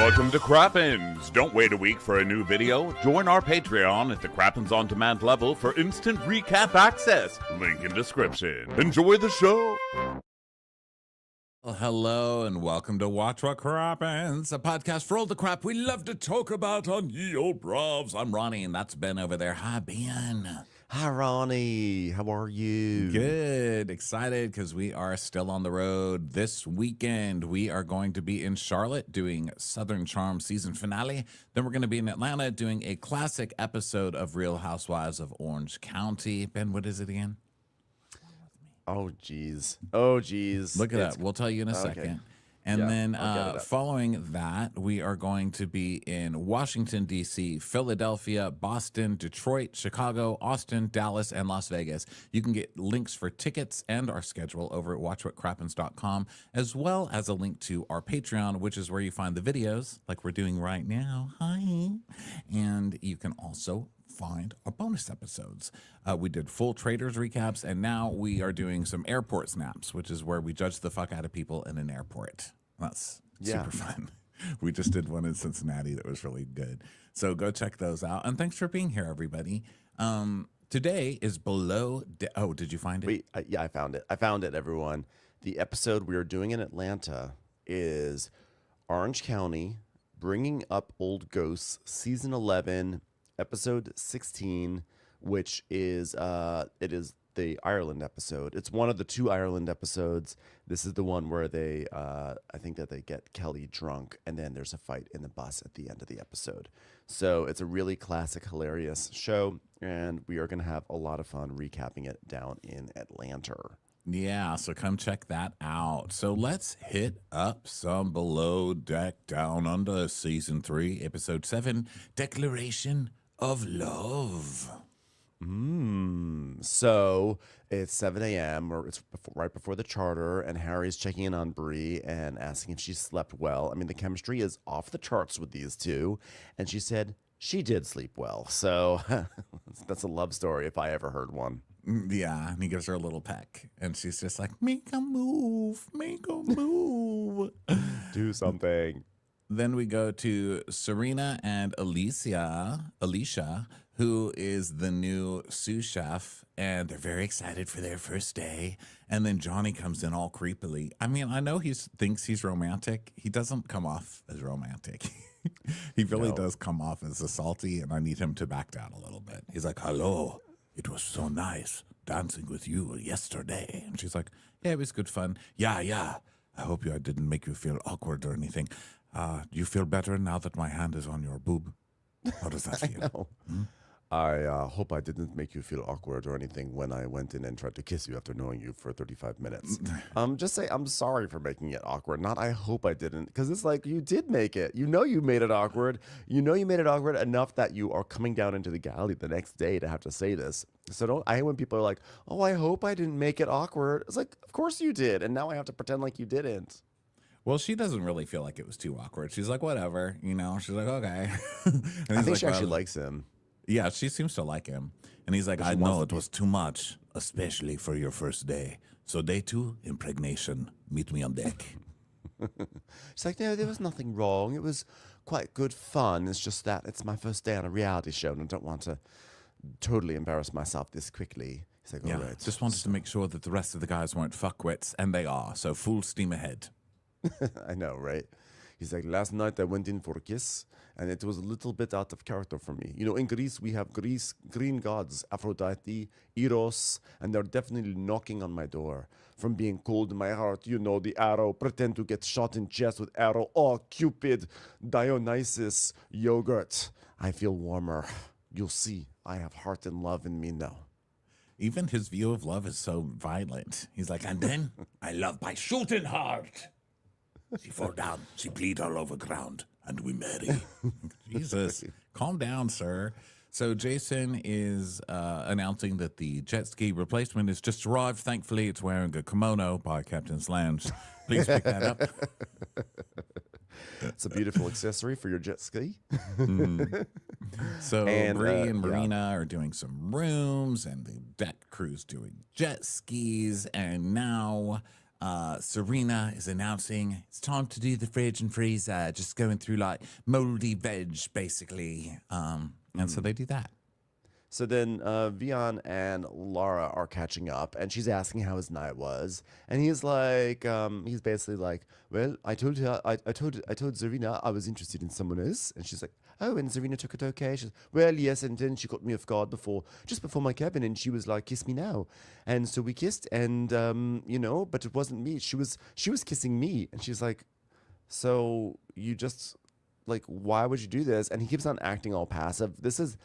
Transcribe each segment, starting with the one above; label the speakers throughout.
Speaker 1: Welcome to Crappens. Don't wait a week for a new video. Join our Patreon at the Crappens On Demand level for instant recap access. Link in description. Enjoy the show.
Speaker 2: Well, hello and welcome to Watch What Crappens, a podcast for all the crap we love to talk about on Ye Old Brovs. I'm Ronnie and that's Ben over there. Hi, Ben.
Speaker 3: Hi, Ronnie. How are you?
Speaker 2: Good. Excited because we are still on the road. This weekend, we are going to be in Charlotte doing Southern Charm season finale. Then we're going to be in Atlanta doing a classic episode of Real Housewives of Orange County. Ben, what is it again?
Speaker 3: Oh, geez. Oh, geez.
Speaker 2: Look it up. We'll tell you in a second. And then following that, we are going to be in Washington, D.C., Philadelphia, Boston, Detroit, Chicago, Austin, Dallas, and Las Vegas. You can get links for tickets and our schedule over at watchwhatcrappens.com, as well as a link to our Patreon, which is where you find the videos like we're doing right now. Hi. And you can also find our bonus episodes. We did full traders recaps, and now we are doing some airport snaps, which is where we judge the fuck out of people in an airport. That's super fun. We just did one in Cincinnati that was really good. So go check those out. And thanks for being here, everybody. Today is below. Oh, did you find it?
Speaker 3: Wait, yeah, I found it. I found it, everyone. The episode we are doing in Atlanta is Orange County, Bringing Up Old Ghosts, Season 11, Episode 16, which is it is the Ireland episode. It's one of the two Ireland episodes. This is the one where they I think that they get Kelly drunk and then there's a fight in the bus at the end of the episode. So it's a really classic, hilarious show, and we are going to have a lot of fun recapping it down in Atlanta.
Speaker 2: Yeah, so come check that out. So let's hit up some Below Deck Down Under Season 3, Episode 7, Declaration of Love.
Speaker 3: So it's 7 a.m. or it's right before the charter, and Harry's checking in on Bree and asking if she slept well. I mean, the chemistry is off the charts with these two, and she said she did sleep well. So that's a love story if I ever heard one.
Speaker 2: Yeah, and he gives her a little peck, and she's just like, make a move,
Speaker 3: Do something.
Speaker 2: Then we go to Serena and Alicia, who is the new sous chef, and they're very excited for their first day. And then Johnny comes in all creepily. I mean, I know he thinks he's romantic. He doesn't come off as romantic. He really does come off as a salty, and I need him to back down a little bit. He's like, hello, it was so nice dancing with you yesterday. And she's like, yeah, it was good fun. Yeah. I hope I didn't make you feel awkward or anything. Do you feel better now that my hand is on your boob? How does that feel?
Speaker 3: I hope I didn't make you feel awkward or anything when I went in and tried to kiss you after knowing you for 35 minutes. Just say I'm sorry for making it awkward. Not I hope I didn't, because it's like you did make it. You know you made it awkward. You know you made it awkward enough that you are coming down into the galley the next day to have to say this. So I hate when people are like, oh, I hope I didn't make it awkward. It's like, of course you did, and now I have to pretend like you didn't.
Speaker 2: Well, she doesn't really feel like it was too awkward. She's like, whatever, She's like, okay.
Speaker 3: I think she actually likes him.
Speaker 2: Yeah, she seems to like him. And he's like, I know it was too much, especially for your first day. So day 2, impregnation. Meet me on deck.
Speaker 3: She's like, no, there was nothing wrong. It was quite good fun. It's just that it's my first day on a reality show, and I don't want to totally embarrass myself this quickly. He's like, all right.
Speaker 2: Just wanted to make sure that the rest of the guys weren't fuckwits, and they are. So full steam ahead.
Speaker 3: I know, right? He's like, last night I went in for a kiss, and it was a little bit out of character for me. In Greece, we have green gods, Aphrodite, Eros, and they're definitely knocking on my door. From being cold in my heart, the arrow, pretend to get shot in chest with arrow. Oh, Cupid, Dionysus, yogurt. I feel warmer. You'll see, I have heart and love in me now.
Speaker 2: Even his view of love is so violent. He's like, and then I love by shooting heart. She fall down, she bleed all over ground, and we marry. Jesus, calm down, sir. So Jason is announcing that the jet ski replacement has just arrived. Thankfully, it's wearing a kimono by Captain's Lounge. Please pick that up.
Speaker 3: It's a beautiful accessory for your jet ski.
Speaker 2: So Bree and Marina are doing some rooms, and the deck crew's doing jet skis, and now Serena is announcing it's time to do the fridge and freezer, just going through like moldy veg, basically. And so they do that.
Speaker 3: So then Vion and Laura are catching up, and she's asking how his night was, and he's like, he's basically like, well, I told Zarina I was interested in someone else, and she's like, oh, and Zarina took it okay. She's well, yes, and then she caught me off guard just before my cabin, and she was like, kiss me now, and so we kissed, and but it wasn't me. She was kissing me, and she's like, so you just like, why would you do this? And he keeps on acting all passive. This is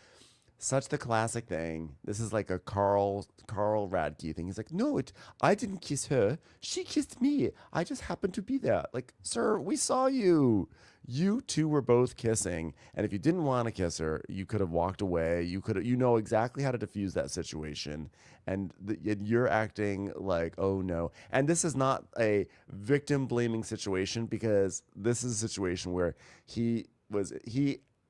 Speaker 3: such the classic thing. This is like a Carl Radke thing. He's like, no, I didn't kiss her. She kissed me. I just happened to be there. Like, sir, we saw you. You two were both kissing. And if you didn't want to kiss her, you could have walked away. You know exactly how to diffuse that situation. And you're acting like, oh no. And this is not a victim blaming situation, because this is a situation where he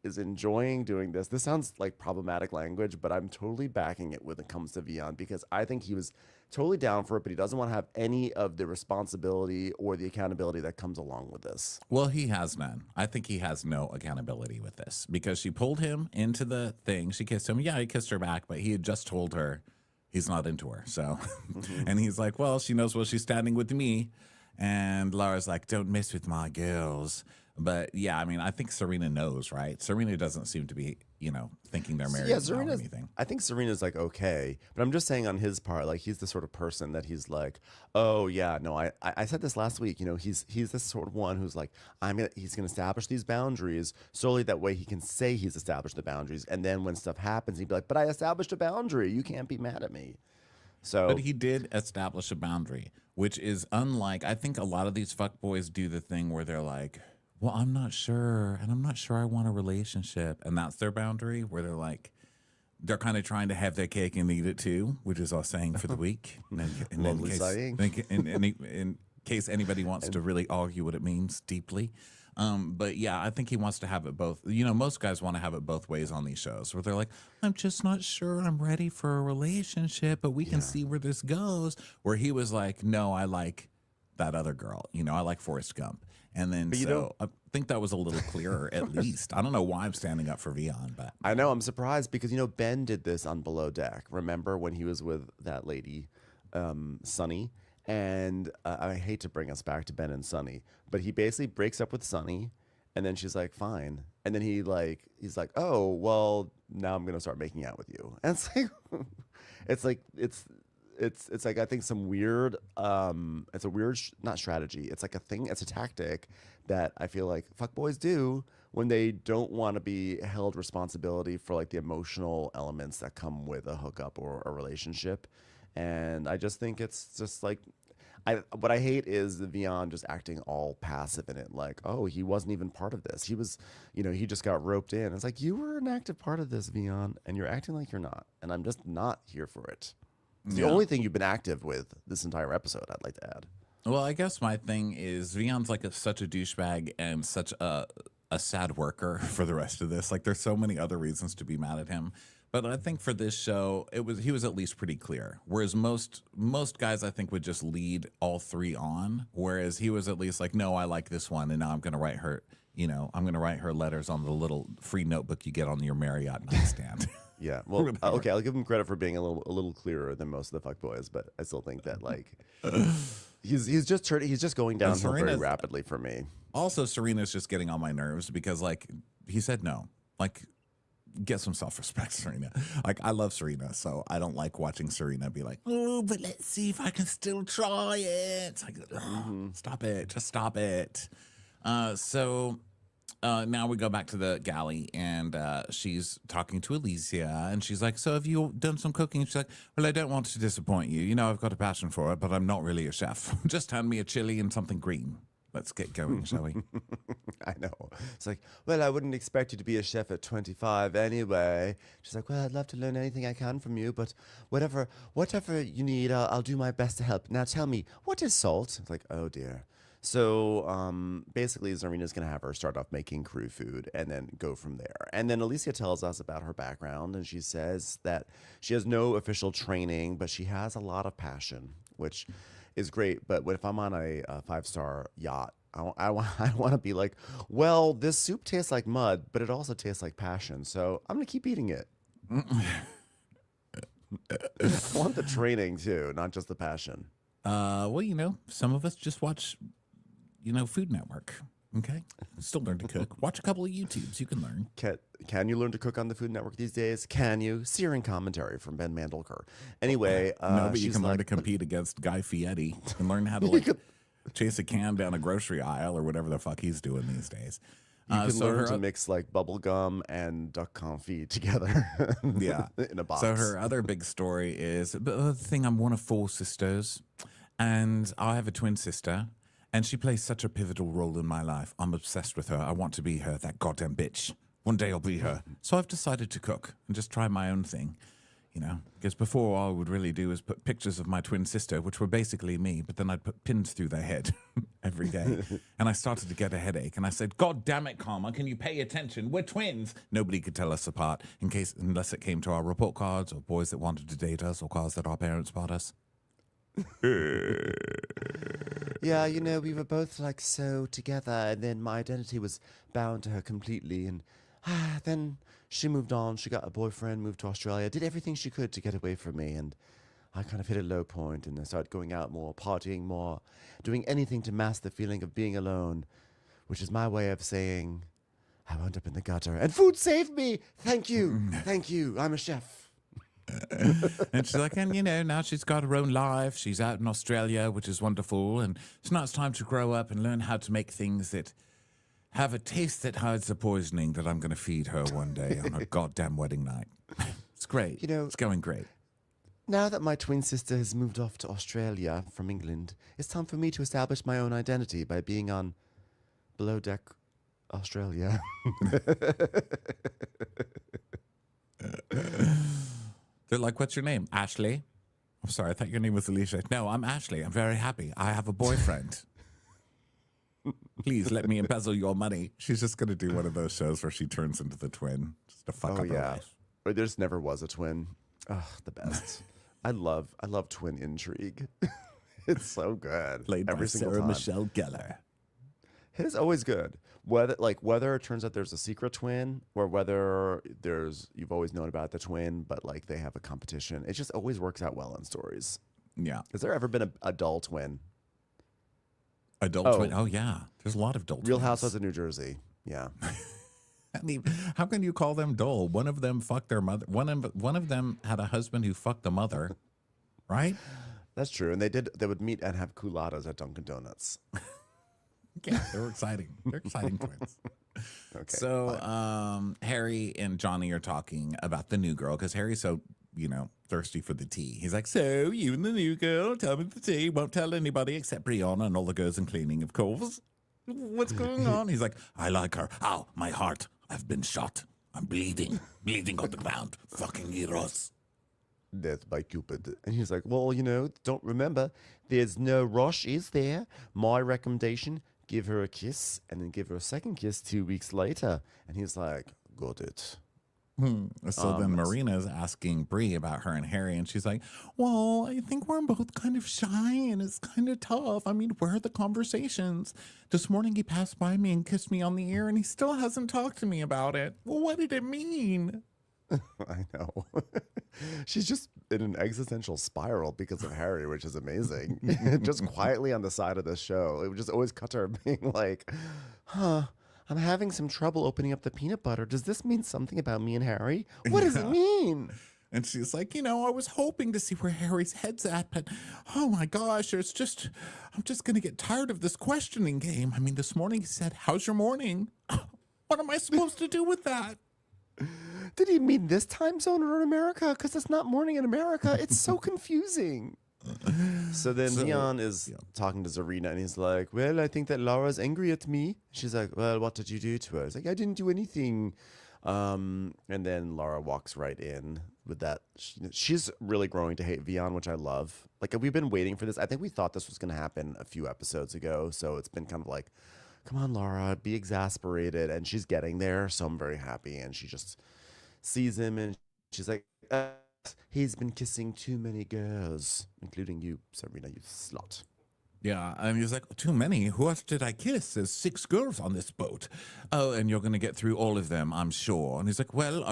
Speaker 3: is enjoying doing this. This sounds like problematic language, but I'm totally backing it when it comes to Vion, because I think he was totally down for it, but he doesn't want to have any of the responsibility or the accountability that comes along with this.
Speaker 2: Well, he has none. I think he has no accountability with this, because she pulled him into the thing. She kissed him. Yeah, he kissed her back, but he had just told her he's not into her. So, and he's like, well, she knows, well, she's standing with me. And Laura's like, don't mess with my girls. But yeah, I mean, I think Serena knows, right? Serena doesn't seem to be, thinking they're married or anything.
Speaker 3: I think Serena's like, okay. But I'm just saying on his part, like, he's the sort of person that he's like, oh yeah, no, I said this last week, he's this sort of one who's like, he's gonna establish these boundaries solely that way he can say he's established the boundaries. And then when stuff happens, he'd be like, but I established a boundary. You can't be mad at me. So,
Speaker 2: but he did establish a boundary, which is unlike, I think a lot of these fuckboys do the thing where they're like, well, I'm not sure, and I'm not sure I want a relationship. And that's their boundary, where they're like, they're kind of trying to have their cake and eat it too, which is our saying for the week.
Speaker 3: Lovely saying.
Speaker 2: In case anybody wants to really argue what it means deeply. But yeah, I think he wants to have it both. Most guys want to have it both ways on these shows, where they're like, I'm just not sure I'm ready for a relationship, but we can see where this goes. Where he was like, no, I like that other girl. I like Forrest Gump. And then I think that was a little clearer, at least. I don't know why I'm standing up for Vion, but
Speaker 3: I know I'm surprised, because Ben did this on Below Deck. Remember when he was with that lady, Sunny? And I hate to bring us back to Ben and Sunny, but he basically breaks up with Sunny, and then she's like, fine. And then he's like, oh, well, now I'm gonna start making out with you. And it's like I think some weird it's a weird not strategy, it's like a thing, it's a tactic that I feel like fuckboys do when they don't want to be held responsibility for like the emotional elements that come with a hookup or a relationship. And I just think it's just like, what I hate is the Vion just acting all passive in it, like, oh, he wasn't even part of this. He was, he just got roped in. It's like, you were an active part of this, Vion, and you're acting like you're not, and I'm just not here for it. It's the only thing you've been active with this entire episode, I'd like to add.
Speaker 2: Well, I guess my thing is Vion's like such a douchebag and such a sad worker for the rest of this. Like, there's so many other reasons to be mad at him. But I think for this show, he was at least pretty clear. Whereas most guys, I think, would just lead all three on. Whereas he was at least like, no, I like this one, and now I'm going to write her. I'm going to write her letters on the little free notebook you get on your Marriott nightstand.
Speaker 3: Yeah, well, okay, I'll give him credit for being a little clearer than most of the fuckboys, but I still think that like he's just going downhill very rapidly for me.
Speaker 2: Also, Serena's just getting on my nerves because like he said no, like. Get some self-respect, Serena. Like, I love Serena, so I don't like watching Serena be like, oh, but let's see if I can still try it. It's like, stop it. Just stop it. So now we go back to the galley, and she's talking to Alicia, and she's like, so have you done some cooking? She's like, well, I don't want to disappoint you. I've got a passion for it, but I'm not really a chef. Just hand me a chili and something green. Let's get going, shall we?
Speaker 3: I know. It's like, well, I wouldn't expect you to be a chef at 25 anyway. She's like, well, I'd love to learn anything I can from you, but whatever you need, I'll do my best to help. Now tell me, what is salt? It's like, oh dear. So basically, Zarina's going to have her start off making crew food and then go from there. And then Alicia tells us about her background, and she says that she has no official training, but she has a lot of passion, which is great. But if I'm on a 5-star yacht, I want to be like, well, this soup tastes like mud, but it also tastes like passion. So I'm going to keep eating it. I want the training too, not just the passion.
Speaker 2: Well, some of us just watch, Food Network. Okay, still learn to cook. Watch a couple of YouTubes. You can learn.
Speaker 3: Can you learn to cook on the Food Network these days? Can you? Searing commentary from Ben Mandelker. Anyway,
Speaker 2: no, but you can learn to compete against Guy Fieri and learn how to chase a can down a grocery aisle or whatever the fuck he's doing these days.
Speaker 3: You can learn to mix like bubble gum and duck confit together.
Speaker 2: Yeah,
Speaker 3: in a box.
Speaker 2: So her other big story is the thing. I'm one of 4 sisters, and I have a twin sister. And she plays such a pivotal role in my life. I'm obsessed with her. I want to be her, that goddamn bitch. One day I'll be her. So I've decided to cook and just try my own thing, Because before, all I would really do is put pictures of my twin sister, which were basically me, but then I'd put pins through their head every day. And I started to get a headache. And I said, God damn it, Karma, can you pay attention? We're twins. Nobody could tell us apart unless it came to our report cards or boys that wanted to date us or cars that our parents bought us.
Speaker 3: Yeah, we were both like so together, and then my identity was bound to her completely, and then she moved on. She got a boyfriend, moved to Australia, did everything she could to get away from me, and I kind of hit a low point, and I started going out more, partying more, doing anything to mask the feeling of being alone, which is my way of saying I wound up in the gutter, and food saved me. Thank you, thank you. I'm a chef.
Speaker 2: And she's like, and now she's got her own life. She's out in Australia, which is wonderful. And so now it's time to grow up and learn how to make things that have a taste that hides the poisoning that I'm going to feed her one day on her goddamn wedding night. It's great. It's going great.
Speaker 3: Now that my twin sister has moved off to Australia from England, it's time for me to establish my own identity by being on Below Deck Australia.
Speaker 2: They're like, what's your name? Ashley? I'm sorry, I thought your name was Alicia. No, I'm Ashley. I'm very happy. I have a boyfriend. Please let me embezzle your money. She's just going to do one of those shows where she turns into the twin just to fuck up her life.
Speaker 3: Or there's never was a twin. Oh, the best. I love twin intrigue. It's so good.
Speaker 2: Played by Sarah Michelle Gellar.
Speaker 3: It is always good. Whether it turns out there's a secret twin or whether you've always known about the twin, but like they have a competition. It just always works out well in stories.
Speaker 2: Yeah.
Speaker 3: Has there ever been a dull twin?
Speaker 2: A dull twin? Oh, yeah. There's a lot of dull twins.
Speaker 3: Real Housewives of New Jersey. Yeah.
Speaker 2: I mean, how can you call them dull? One of them fucked their mother. One of them had a husband who fucked the mother, right?
Speaker 3: That's true. And they would meet and have culottes at Dunkin' Donuts.
Speaker 2: Yeah, they're exciting. They're exciting twins. Okay. So Harry and Johnny are talking about the new girl because Harry's so, thirsty for the tea. He's like, so you and the new girl, tell me the tea. Won't tell anybody except Brianna and all the girls in cleaning, of course. What's going on? He's like, I like her. Ow, my heart. I've been shot. I'm bleeding on the ground. Fucking heroes.
Speaker 3: Death by Cupid. And he's like, well, don't remember, there's no rush, is there? My recommendation, give her a kiss and then give her a second kiss 2 weeks later. And he's like, got it.
Speaker 2: So then Marina's asking Bree about her and Harry, and she's like, well, I think we're both kind of shy and it's kind of tough. I mean, where are the conversations? This morning he passed by me and kissed me on the ear and he still hasn't talked to me about it. Well, what did it mean?
Speaker 3: I know. She's just in an existential spiral because of Harry, which is amazing. Just quietly on the side of the show. It would just always cut to her being like, I'm having some trouble opening up the peanut butter. Does this mean something about me and Harry? What does it mean?
Speaker 2: And she's like, I was hoping to see where Harry's head's at, but oh my gosh, I'm just going to get tired of this questioning game. I mean, this morning he said, how's your morning? What am I supposed to do with that?
Speaker 3: Did he mean this time zone or in America? Because it's not morning in America. It's so confusing. So then Leon is talking to Zarina and he's like, well, I think that Laura's angry at me. She's like, well, what did you do to her? He's like, I didn't do anything. And then Laura walks right in with that. She's really growing to hate Vion, which I love. Like, we've been waiting for this. I think we thought this was going to happen a few episodes ago. So it's been kind of like, come on, Laura, be exasperated. And she's getting there. So I'm very happy. And she just sees him and she's like, He's been kissing too many girls, including you, Serena, you slut.
Speaker 2: Yeah, and he's like, too many? Who else did I kiss? There's 6 girls on this boat. Oh, and you're going to get through all of them, I'm sure. And he's like, well,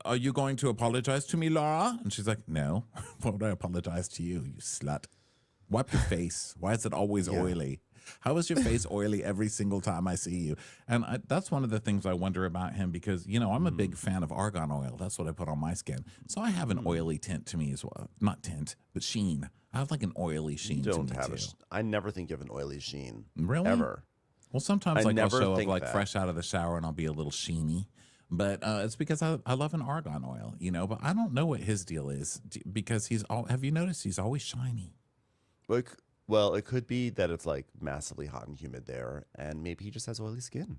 Speaker 2: are you going to apologize to me, Laura? And she's like, no. Why would I apologize to you, you slut? Wipe your face. Why is it always oily? How is your face oily every single time I see you? And that's one of the things I wonder about him because, I'm a big fan of argan oil. That's what I put on my skin. So I have an oily tint to me as well. Not tint, but sheen. I have like an oily sheen to me too.
Speaker 3: I never think you have an oily sheen.
Speaker 2: Really?
Speaker 3: Ever.
Speaker 2: Well, sometimes I'll show up like
Speaker 3: that.
Speaker 2: fresh out of the shower and I'll be a little sheeny. But it's because I love an argan oil, But I don't know what his deal is because have you noticed he's always shiny?
Speaker 3: Well, it could be that it's like massively hot and humid there, and maybe he just has oily skin.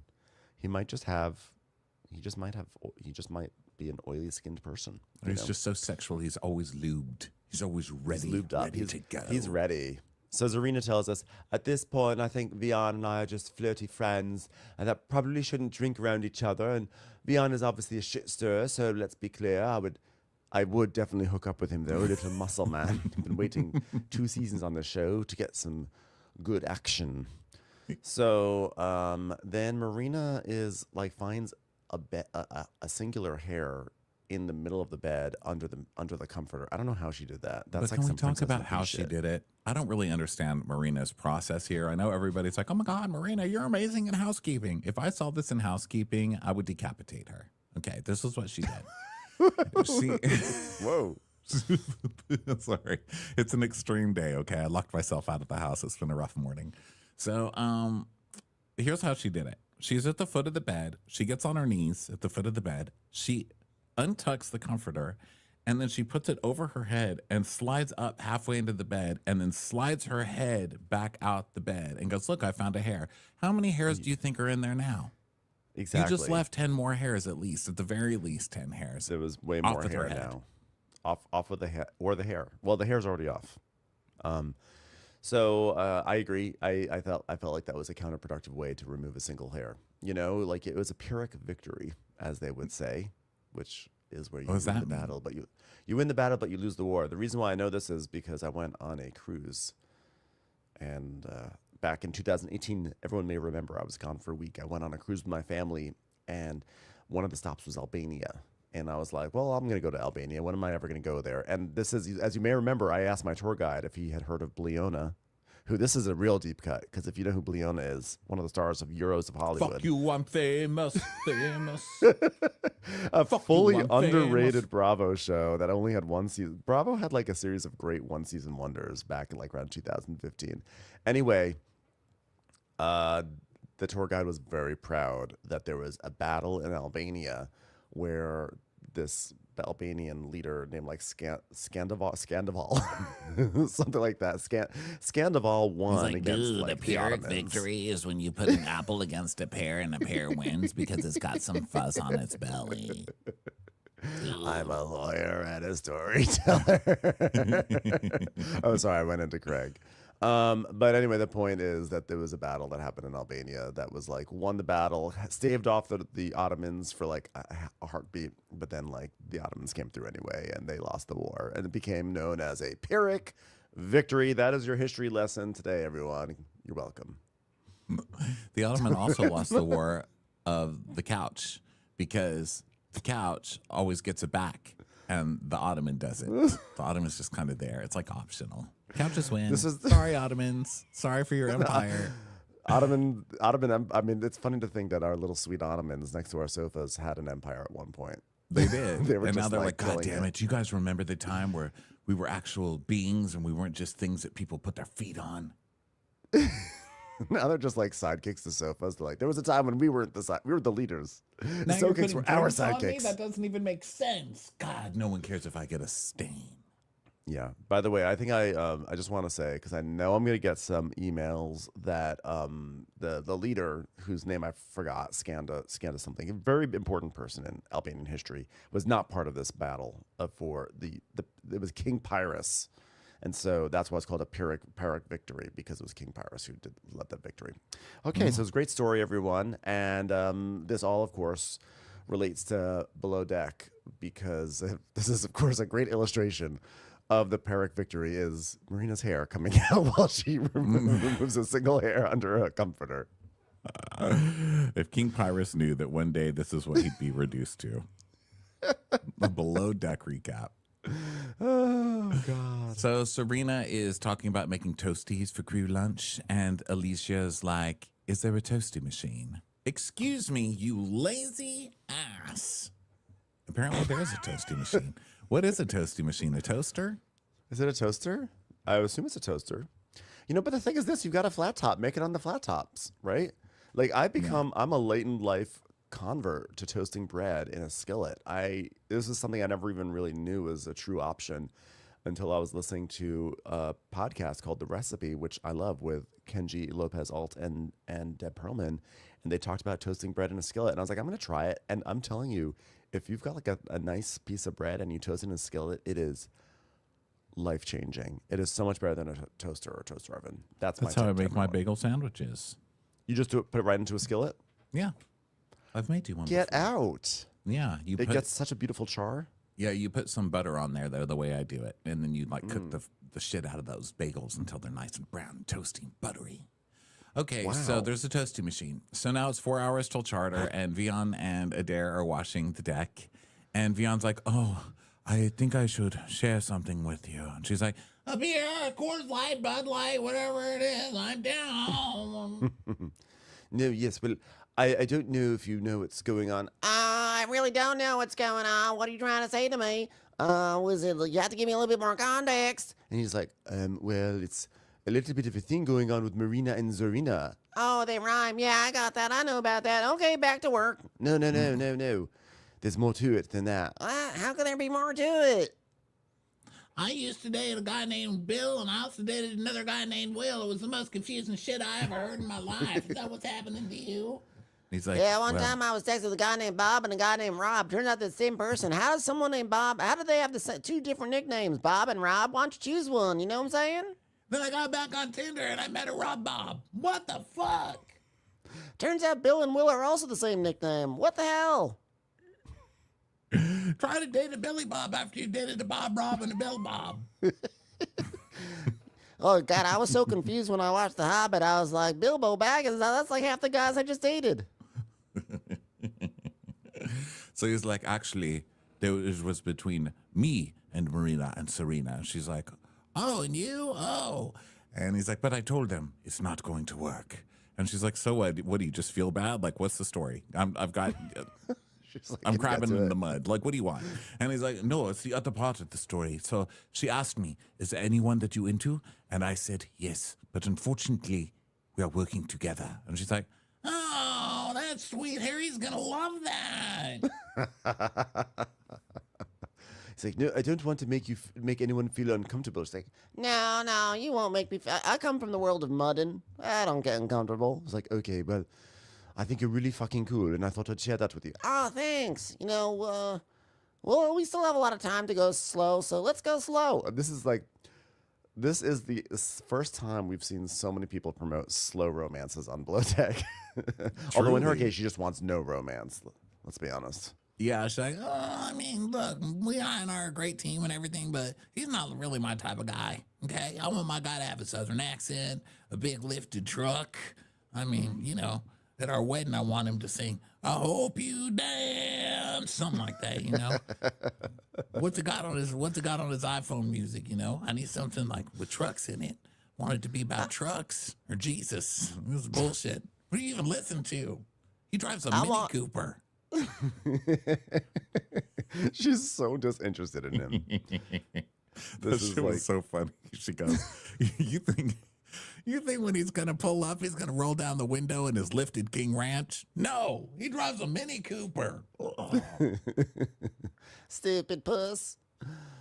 Speaker 3: He might just might be an oily skinned person.
Speaker 2: He's just so sexual. He's always lubed. He's always ready.
Speaker 3: He's lubed up.
Speaker 2: Ready to go.
Speaker 3: He's ready. So Zarina tells us, at this point, I think Vian and I are just flirty friends, and that probably shouldn't drink around each other. And Vian is obviously a shit stirrer, so let's be clear. I would definitely hook up with him, though. Little muscle man. I've been waiting 2 seasons on the show to get some good action. So then Marina finds a singular hair in the middle of the bed under the comforter. I don't know how she did that. That's
Speaker 2: but can we talk about how she did it? I don't really understand Marina's process here. I know everybody's like, oh my God, Marina, you're amazing in housekeeping. If I saw this in housekeeping, I would decapitate her. Okay, this is what she did.
Speaker 3: Whoa.
Speaker 2: Sorry. It's an extreme day, okay? I locked myself out of the house. It's been a rough morning. So here's how she did it. She's at the foot of the bed. She gets on her knees at the foot of the bed. She untucks the comforter, and then she puts it over her head and slides up halfway into the bed and then slides her head back out the bed and goes, look, I found a hair. How many hairs do you think are in there now?
Speaker 3: Exactly.
Speaker 2: You just left 10 more hairs at the very least 10 hairs.
Speaker 3: There was way more hair now. Off with the hair, or the hair. Well, the hair's already off. So I agree. I felt like that was a counterproductive way to remove a single hair. Like it was a Pyrrhic victory, as they would say, which is where you win the battle, but you win the battle, but you lose the war. The reason why I know this is because I went on a cruise, and back in 2018, everyone may remember I was gone for a week. I went on a cruise with my family, and one of the stops was Albania. And I was like, well, I'm going to go to Albania. When am I ever going to go there? And this is, as you may remember, I asked my tour guide if he had heard of Bliona, who this is a real deep cut. Because if you know who Bliona is, one of the stars of Euros of Hollywood.
Speaker 2: Fuck you, I'm famous, famous.
Speaker 3: A fully underrated famous Bravo show that only had 1 season. Bravo had like a series of great 1-season wonders back in like around 2015. Anyway, the tour guide was very proud that there was a battle in Albania where this Albanian leader named like Skandival, something like that. Skandival won
Speaker 4: like,
Speaker 3: against
Speaker 4: dude,
Speaker 3: like
Speaker 4: the Pyrrhic victory is when you put an apple against a pear and a pear wins because it's got some fuzz on its belly.
Speaker 3: I'm a lawyer and a storyteller. Oh, sorry, I went into Craig. But anyway, the point is that there was a battle that happened in Albania that was like won the battle, staved off the Ottomans for like a heartbeat, but then like the Ottomans came through anyway and they lost the war, and it became known as a Pyrrhic victory. That is your history lesson today, everyone. You're welcome.
Speaker 2: The Ottoman also lost the war of the couch because the couch always gets it back and the Ottoman doesn't. The Ottoman's just kind of there. It's like optional. Couches win. Sorry, Ottomans. Sorry for your empire.
Speaker 3: Ottoman. I mean, it's funny to think that our little sweet Ottomans next to our sofas had an empire at one point.
Speaker 2: They did.
Speaker 3: They were
Speaker 2: and
Speaker 3: just
Speaker 2: now they're like, God
Speaker 3: killing
Speaker 2: damn it. Do you guys remember the time where we were actual beings and we weren't just things that people put their feet on?
Speaker 3: Now they're just like sidekicks to sofas. They're like, there was a time when we weren't we were the leaders.
Speaker 2: Now
Speaker 3: The sidekicks were our sidekicks.
Speaker 2: That doesn't even make sense. God, no one cares if I get a stain.
Speaker 3: Yeah. By the way, I think I just want to say, because I know I'm going to get some emails that the leader, whose name I forgot, Skanda something, a very important person in Albanian history, was not part of this battle for it was King Pyrrhus. And so that's why it's called a Pyrrhic victory, because it was King Pyrrhus who led that victory. Okay, so it's a great story, everyone. And this all, of course, relates to Below Deck because this is, of course, a great illustration of the Pyrrhic victory is Marina's hair coming out while she removes a single hair under a comforter.
Speaker 2: If King Pyrrhus knew that one day this is what he'd be reduced to. A Below Deck recap.
Speaker 3: Oh, God.
Speaker 2: So Serena is talking about making toasties for crew lunch, and Alicia's like, is there a toasty machine? Excuse me, you lazy ass. Apparently there is a toasty machine. What is a toasty machine? A toaster?
Speaker 3: Is it a toaster? I assume it's a toaster. You know, but the thing is this, you've got a flat top. Make it on the flat tops, right? Like I'm a late in life convert to toasting bread in a skillet. This is something I never even really knew was a true option until I was listening to a podcast called The Recipe, which I love, with Kenji Lopez Alt and Deb Perlman. And they talked about toasting bread in a skillet. And I was like, I'm going to try it. And I'm telling you, if you've got like a nice piece of bread and you toast it in a skillet, it is life-changing. It is so much better than a toaster or a toaster oven. That's
Speaker 2: how I make my bagel sandwiches.
Speaker 3: You just put it right into a skillet?
Speaker 2: Yeah. I've made you one
Speaker 3: Get
Speaker 2: before.
Speaker 3: out.
Speaker 2: Yeah.
Speaker 3: It gets such a beautiful char.
Speaker 2: Yeah, you put some butter on there, though, the way I do it. And then you like cook the shit out of those bagels until they're nice and brown and toasty and buttery. Okay,
Speaker 3: Wow.
Speaker 2: So there's a toasty machine. So now it's 4 hours till charter, and Vion and Adair are washing the deck. And Vion's like, oh, I think I should share something with you. And she's like, a beer, Coors Light, Bud Light, whatever it is, I'm down.
Speaker 3: No, yes, well, I don't know if you know what's going on.
Speaker 5: I really don't know what's going on. What are you trying to say to me? Was it, you have to give me a little bit more context.
Speaker 3: And he's like, well, it's a little bit of a thing going on with Marina and Zorina.
Speaker 5: Oh, they rhyme. Yeah, I got that. I know about that. Okay, back to work.
Speaker 3: No. There's more to it than that.
Speaker 5: How can there be more to it?
Speaker 4: I used to date a guy named Bill, and I also dated another guy named Will. It was the most confusing shit I ever heard in my life. Is that what's happening to you?
Speaker 2: He's like,
Speaker 5: Yeah, one time I was texting with a guy named Bob and a guy named Rob. Turns out they're the same person. How does someone named Bob, how do they have two different nicknames, Bob and Rob? Why don't you choose one? You know what I'm saying?
Speaker 4: Then I got back on Tinder, and I met a Rob Bob. What the fuck?
Speaker 5: Turns out Bill and Will are also the same nickname. What the hell?
Speaker 4: Try to date a Billy Bob after you dated a Bob Rob and a Bill Bob.
Speaker 5: Oh, God, I was so confused when I watched The Hobbit. I was like, Bilbo Baggins, that's like half the guys I just dated.
Speaker 2: So he's like, actually, it was between me and Marina and Serena. And she's like, oh, and you? Oh. And he's like, but I told them it's not going to work. And she's like, so what? What do you just feel bad? Like, what's the story? I've got...
Speaker 3: Like,
Speaker 2: I'm crabbing in the mud. Like, what do you want? And he's like, no, it's the other part of the story. So she asked me, is there anyone that you into? And I said, yes. But unfortunately, we are working together. And she's like,
Speaker 4: Oh, that's sweet. Harry's going to love that.
Speaker 3: It's like, no, I don't want to make anyone feel uncomfortable. It's like,
Speaker 5: No, you won't make me. I come from the world of mudding. I don't get uncomfortable.
Speaker 3: it's like, okay, well, I think you're really fucking cool, and I thought I'd share that with you.
Speaker 5: Oh, thanks. You know, well, we still have a lot of time to go slow, so let's go slow.
Speaker 3: This is the first time we've seen so many people promote slow romances on Below Deck. Although in her
Speaker 2: Truly.
Speaker 3: case, she just wants no romance. Let's be honest.
Speaker 2: yeah, she's like,
Speaker 4: Oh, I mean, look, we and I are a great team and everything, but he's not really my type of guy, okay? I want my guy to have a southern accent, a big lifted truck. I mean, you know, at our wedding, I want him to sing, I hope you dance, something like that, you know? What's it got on his iPhone music, you know? I need something like with trucks in it. Want it to be about trucks or Jesus. This is bullshit. What do you even listen to? He drives a Mini Cooper.
Speaker 3: She's so disinterested in him.
Speaker 2: this shit was so funny. She goes, you think when he's going to pull up, he's going to roll down the window in his lifted King Ranch? No, he drives a Mini Cooper.
Speaker 5: Stupid puss.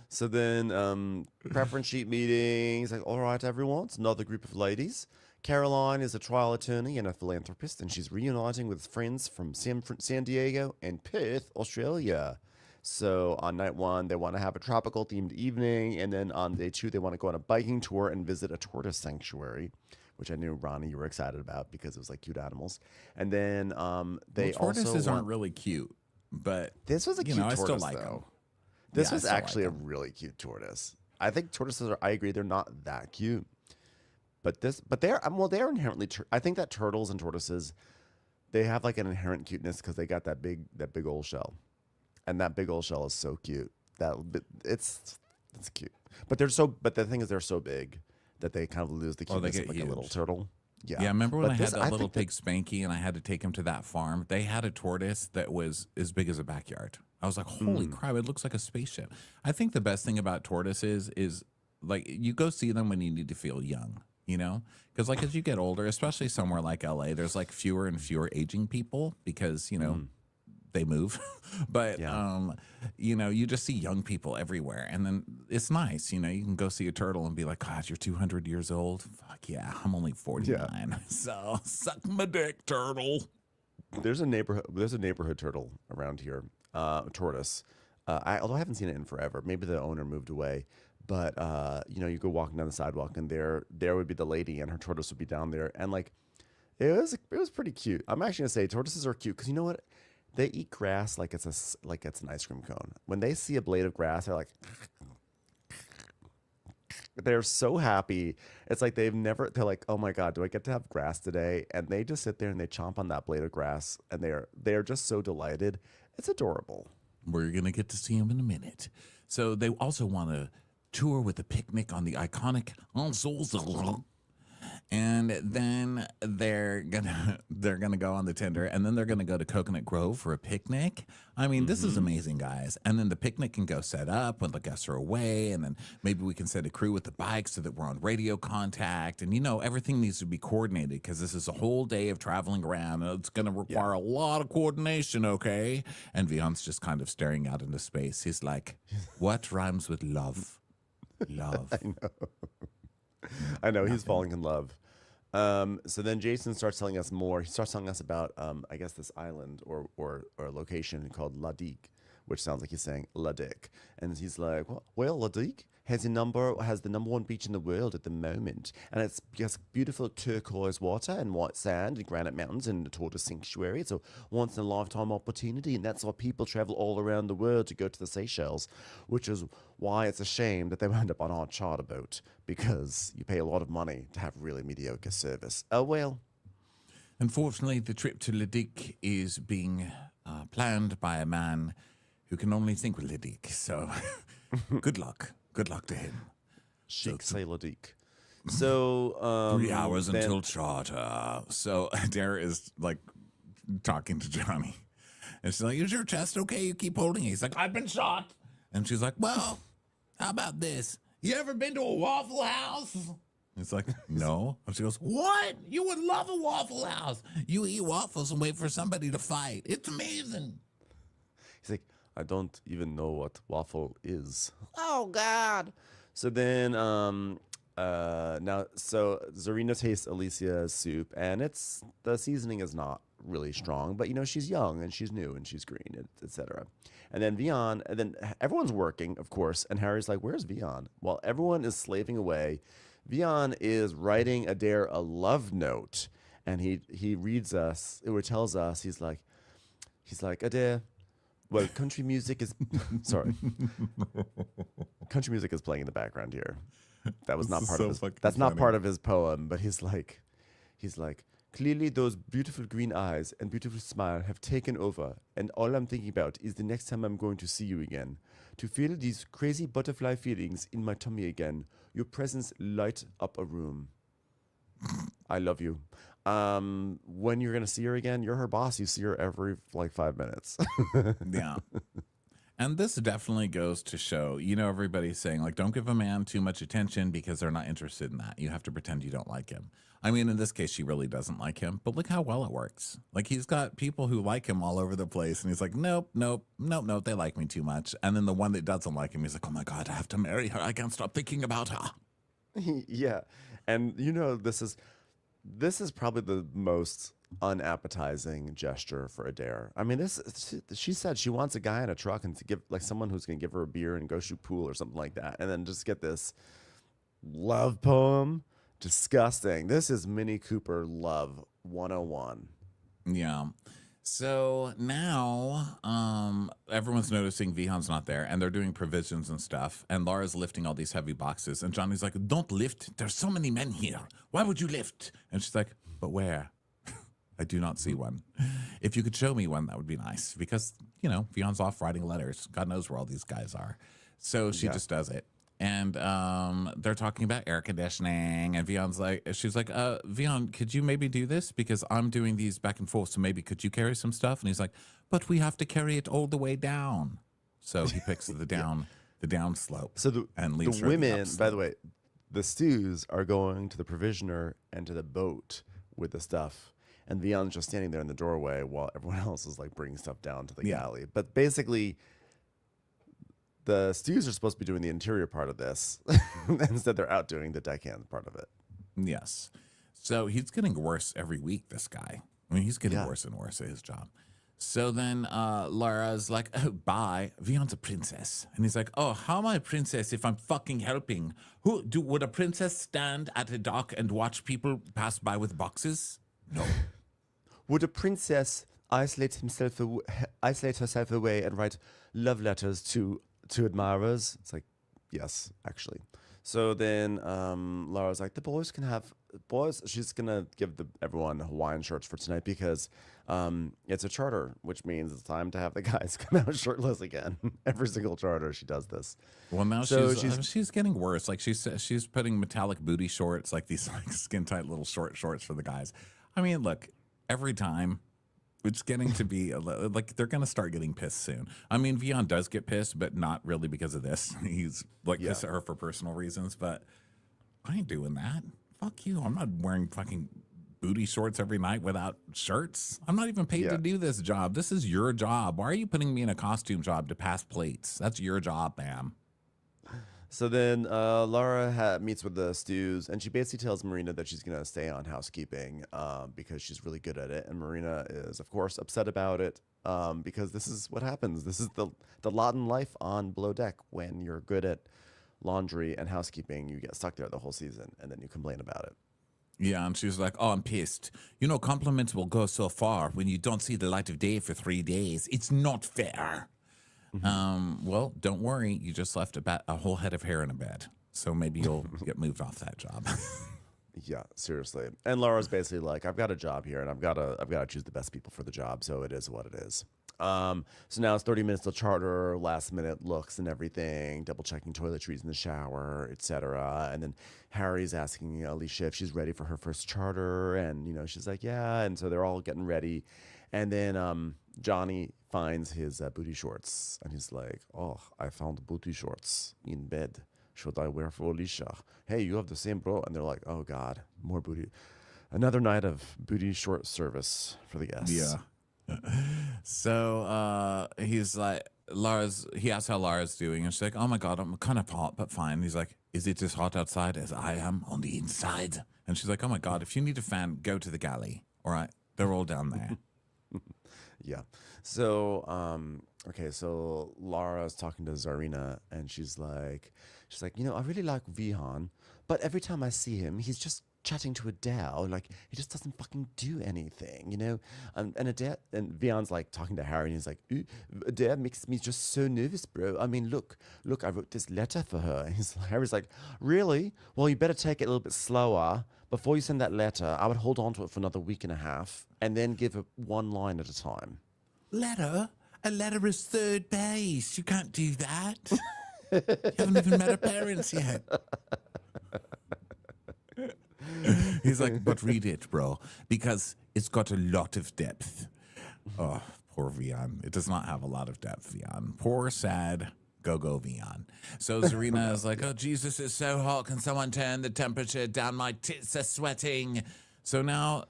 Speaker 3: So then, preference sheet meeting. He's like, all right, everyone, it's another group of ladies. Caroline is a trial attorney and a philanthropist, and she's reuniting with friends from San Diego and Perth, Australia. So on night one, they want to have a tropical themed evening, and then on day two, they want to go on a biking tour and visit a tortoise sanctuary, which I knew, Ronnie, you were excited about because it was like cute animals. And then they
Speaker 2: tortoises
Speaker 3: also
Speaker 2: aren't really cute. But
Speaker 3: This was a cute tortoise,
Speaker 2: I still like
Speaker 3: though.
Speaker 2: them.
Speaker 3: This
Speaker 2: Yeah, I
Speaker 3: was
Speaker 2: still like
Speaker 3: actually a
Speaker 2: them.
Speaker 3: really cute tortoise. I think tortoises are. I agree, they're not that cute, but they're inherently. I think that turtles and tortoises, they have like an inherent cuteness because they got that big old shell, and that big old shell is so cute. It's cute, but the thing is they're so big that they kind of lose the
Speaker 2: Oh, they
Speaker 3: cuteness of
Speaker 2: get
Speaker 3: like a little
Speaker 2: huge.
Speaker 3: turtle. Yeah,
Speaker 2: Yeah, remember when
Speaker 3: but
Speaker 2: I
Speaker 3: this,
Speaker 2: had that little
Speaker 3: think that-
Speaker 2: pig Spanky and I had to take him to that farm? They had a tortoise that was as big as a backyard. I was like, holy crap, it looks like a spaceship. I think the best thing about tortoises is like you go see them when you need to feel young, Because like as you get older, especially somewhere like LA, there's like fewer and fewer aging people because, they move. But you just see young people everywhere. And then it's nice, you can go see a turtle and be like, God, you're 200 years old. Fuck yeah, I'm only 49. So suck my dick, turtle.
Speaker 3: There's a neighborhood turtle around here, tortoise. Although I haven't seen it in forever. Maybe the owner moved away. But you go walking down the sidewalk and there would be the lady and her tortoise would be down there, and like it was pretty cute. I'm actually gonna say tortoises are cute because you know what? They eat grass like it's an ice cream cone. When they see a blade of grass, they're like, they're so happy. It's like they're like, oh my God, do I get to have grass today? And they just sit there and they chomp on that blade of grass, and they're just so delighted. It's adorable.
Speaker 2: We're going to get to see them in a minute. So they also want to tour with a picnic on the iconic Enzols. And then they're gonna go on the tender, and then they're gonna go to Coconut Grove for a picnic. I mean, this is amazing, guys. And then the picnic can go set up when the guests are away, and then maybe we can send a crew with the bikes so that we're on radio contact. And everything needs to be coordinated because this is a whole day of traveling around, and it's gonna require a lot of coordination. Okay? And Vion's just kind of staring out into space. He's like, "What rhymes with love? Love."
Speaker 3: I know he's falling in love. So then Jason starts telling us more. He starts telling us about, I guess, this island or location called La Digue, which sounds like he's saying La Digue. And he's like, well, La Digue has the number one beach in the world at the moment, and it's just beautiful turquoise water and white sand and granite mountains and a tortoise sanctuary. It's a once in a lifetime opportunity, and that's why people travel all around the world to go to the Seychelles, which is why it's a shame that they wound up on our charter boat, because you pay a lot of money to have really mediocre service. Oh well.
Speaker 2: Unfortunately, the trip to La Digue is being planned by a man who can only think with La Digue. So, good luck. Good luck to him.
Speaker 3: Chic Sailor Digue. So
Speaker 2: 3 hours until charter. So Adair is like talking to Johnny, and she's like, "Is your chest okay? You keep holding it." He's like, "I've been shot." And she's like, "Well, how about this? You ever been to a Waffle House?" He's like, "No." And she goes, "What? You would love a Waffle House. You eat waffles and wait for somebody to fight. It's amazing."
Speaker 3: He's like, I don't even know what waffle is.
Speaker 5: Oh God.
Speaker 3: So then, so Zarina tastes Alicia's soup, and the seasoning is not really strong, but she's young and she's new and she's green, etc. And then everyone's working, of course, and Harry's like, "Where's Vion?" While everyone is slaving away, Vion is writing Adair a love note, and he reads us, or tells us, he's like, Adair. Well, country music is sorry. Country music is playing in the background here. That was not part of his. That's not part of his poem, but he's like, clearly those beautiful green eyes and beautiful smile have taken over, and all I'm thinking about is the next time I'm going to see you again. To feel these crazy butterfly feelings in my tummy again. Your presence light up a room. I love you. When you're gonna see her again, you're her boss. You see her every 5 minutes.
Speaker 2: Yeah. And this definitely goes to show, everybody's saying, like, don't give a man too much attention because they're not interested in that. You have to pretend you don't like him. I mean, in this case, she really doesn't like him, but look how well it works. Like, he's got people who like him all over the place, and he's like, nope, they like me too much. And then the one that doesn't like him, he's like, oh my God, I have to marry her. I can't stop thinking about her.
Speaker 3: Yeah. And, this is probably the most unappetizing gesture for Adair. I mean, she said she wants a guy in a truck and to give someone who's going to give her a beer and go shoot pool or something like that, and then just get this love poem. Disgusting. This is Mini Cooper love 101.
Speaker 2: Yeah. So now everyone's noticing Vihan's not there, and they're doing provisions and stuff, and Laura's lifting all these heavy boxes, and Johnny's like, don't lift. There's so many men here. Why would you lift? And she's like, but where? I do not see one. If you could show me one, that would be nice, because, Vihan's off writing letters. God knows where all these guys are. So she just does it. And they're talking about air conditioning, and she's like, Vihan, could you maybe do this? Because I'm doing these back and forth, so maybe could you carry some stuff? And he's like, but we have to carry it all the way down. So he picks the down slope.
Speaker 3: So
Speaker 2: and leaves
Speaker 3: the women, by the way, the stews are going to the provisioner and to the boat with the stuff. And Vihan's just standing there in the doorway while everyone else is like bringing stuff down to the galley. But basically, the stews are supposed to be doing the interior part of this. Instead, they're out doing the deckhand part of it.
Speaker 2: Yes. So he's getting worse every week, this guy. I mean, he's getting worse and worse at his job. So then Laura's like, oh, bye. Vihan's a princess. And he's like, oh, how am I a princess if I'm fucking helping? Would a princess stand at a dock and watch people pass by with boxes? No.
Speaker 3: Would a princess isolate herself away and write love letters to admirers? It's like, yes, actually. So then Laura's like, the boys can have she's gonna give everyone Hawaiian shirts for tonight because it's a charter, which means it's time to have the guys come out shirtless again. Every single charter she does this.
Speaker 2: Well, now she's getting worse. Like she's putting metallic booty shorts, like these like skin tight little shorts for the guys. I mean, look, every time it's getting to be like they're going to start getting pissed soon. I mean, Vihan does get pissed, but not really because of this. He's like pissed at her for personal reasons, but I ain't doing that. Fuck you. I'm not wearing fucking booty shorts every night without shirts. I'm not even paid to do this job. This is your job. Why are you putting me in a costume job to pass plates? That's your job, ma'am.
Speaker 3: So then Laura meets with the stews, and she basically tells Marina that she's going to stay on housekeeping because she's really good at it. And Marina is, of course, upset about it because this is what happens. This is the lot in life on Below Deck. When you're good at laundry and housekeeping, you get stuck there the whole season, and then you complain about it.
Speaker 2: Yeah, and she's like, oh, I'm pissed. Compliments will go so far when you don't see the light of day for 3 days. It's not fair. Well, don't worry. You just left a whole head of hair in a bed. So maybe you'll get moved off that job.
Speaker 3: Yeah, seriously. And Laura's basically like, I've got a job here, and I've got to choose the best people for the job. So it is what it is. So now it's 30 minutes till charter, last minute looks and everything, double checking toiletries in the shower, etc. And then Harry's asking Alicia if she's ready for her first charter, and she's like, yeah. And so they're all getting ready, and then Johnny finds his booty shorts, and he's like, oh, I found booty shorts in bed. Should I wear for Alicia? Hey, you have the same bro. And they're like, oh God, more booty. Another night of booty short service for the guests.
Speaker 2: Yeah. So he's like, he asks how Laura's doing, and she's like, oh my God, I'm kind of hot, but fine. He's like, is it as hot outside as I am on the inside? And she's like, oh my God, if you need a fan, go to the galley. All right, they're all down there.
Speaker 3: Yeah. So, okay, so Laura's talking to Zarina, and she's like, I really like Vihan, but every time I see him, he's just chatting to Adele. Like, he just doesn't fucking do anything, And Adele, and Vihan's like talking to Harry, and he's like, Adele makes me just so nervous, bro. I mean, look, I wrote this letter for her. And Harry's like, really? Well, you better take it a little bit slower. Before you send that letter, I would hold on to it for another week and a half, and then give it one line at a time.
Speaker 2: Letter? A letter is third base. You can't do that. You haven't even met her parents yet. He's like, but read it, bro, because it's got a lot of depth. Oh, poor Vihan. It does not have a lot of depth, Vihan. Poor, sad, go Vihan. So Zarina is like, oh, Jesus, it's so hot. Can someone turn the temperature down? My tits are sweating. So now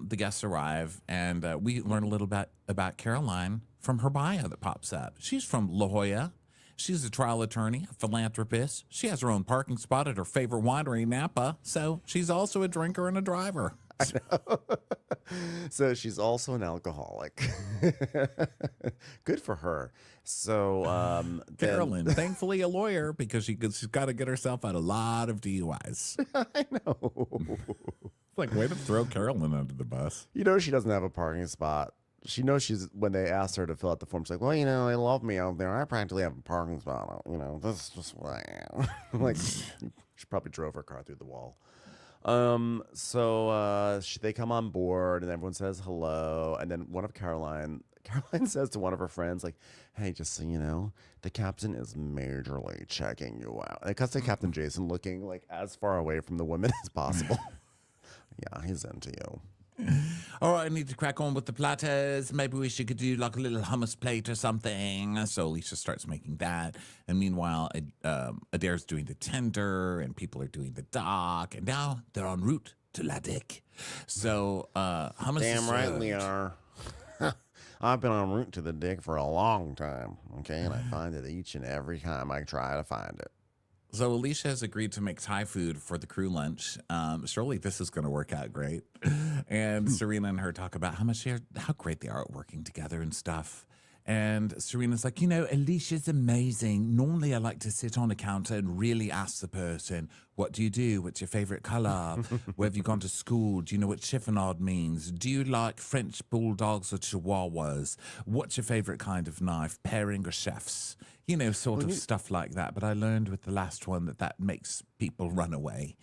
Speaker 2: the guests arrive, and we learn a little bit about Caroline from her bio that pops up. She's from La Jolla. She's a trial attorney, a philanthropist. She has her own parking spot at her favorite winery, Napa. So she's also a drinker and a driver.
Speaker 3: I know. So she's also an alcoholic. Good for her. So
Speaker 2: Carolyn, thankfully a lawyer, because she's got to get herself out a lot of DUIs.
Speaker 3: I know.
Speaker 2: It's like, way to throw Carolyn under the bus.
Speaker 3: She doesn't have a parking spot she knows when they asked her to fill out the form, she's like, well, you know, they love me out there. I practically have a parking spot. You know, this is just what I am. Like, she probably drove her car through the wall. They come on board and everyone says hello. And then Caroline says to one of her friends, like, hey, just so you know, the captain is majorly checking you out. And it cuts to Captain Jason looking like as far away from the women as possible. Yeah, he's into you.
Speaker 2: All right, I need to crack on with the platters. Maybe we should do like a little hummus plate or something. So Alicia starts making that. And meanwhile, Adair's doing the tender and people are doing the dock. And now they're en route to La Dick. So hummus
Speaker 3: Damn
Speaker 2: is
Speaker 3: right
Speaker 2: served.
Speaker 3: we are. I've been en route to the Dick for a long time. Okay, and I find it each and every time I try to find it.
Speaker 2: So Alicia has agreed to make Thai food for the crew lunch. Surely this is going to work out great. And Serena and her talk about how great they are at working together and stuff. And Serena's like, you know, Alicia's amazing. Normally I like to sit on a counter and really ask the person, what do you do? What's your favorite color? Where have you gone to school? Do you know what chiffonade means? Do you like French bulldogs or chihuahuas? What's your favorite kind of knife? Paring or chefs? You know, sort of stuff like that. But I learned with the last one that makes people run away.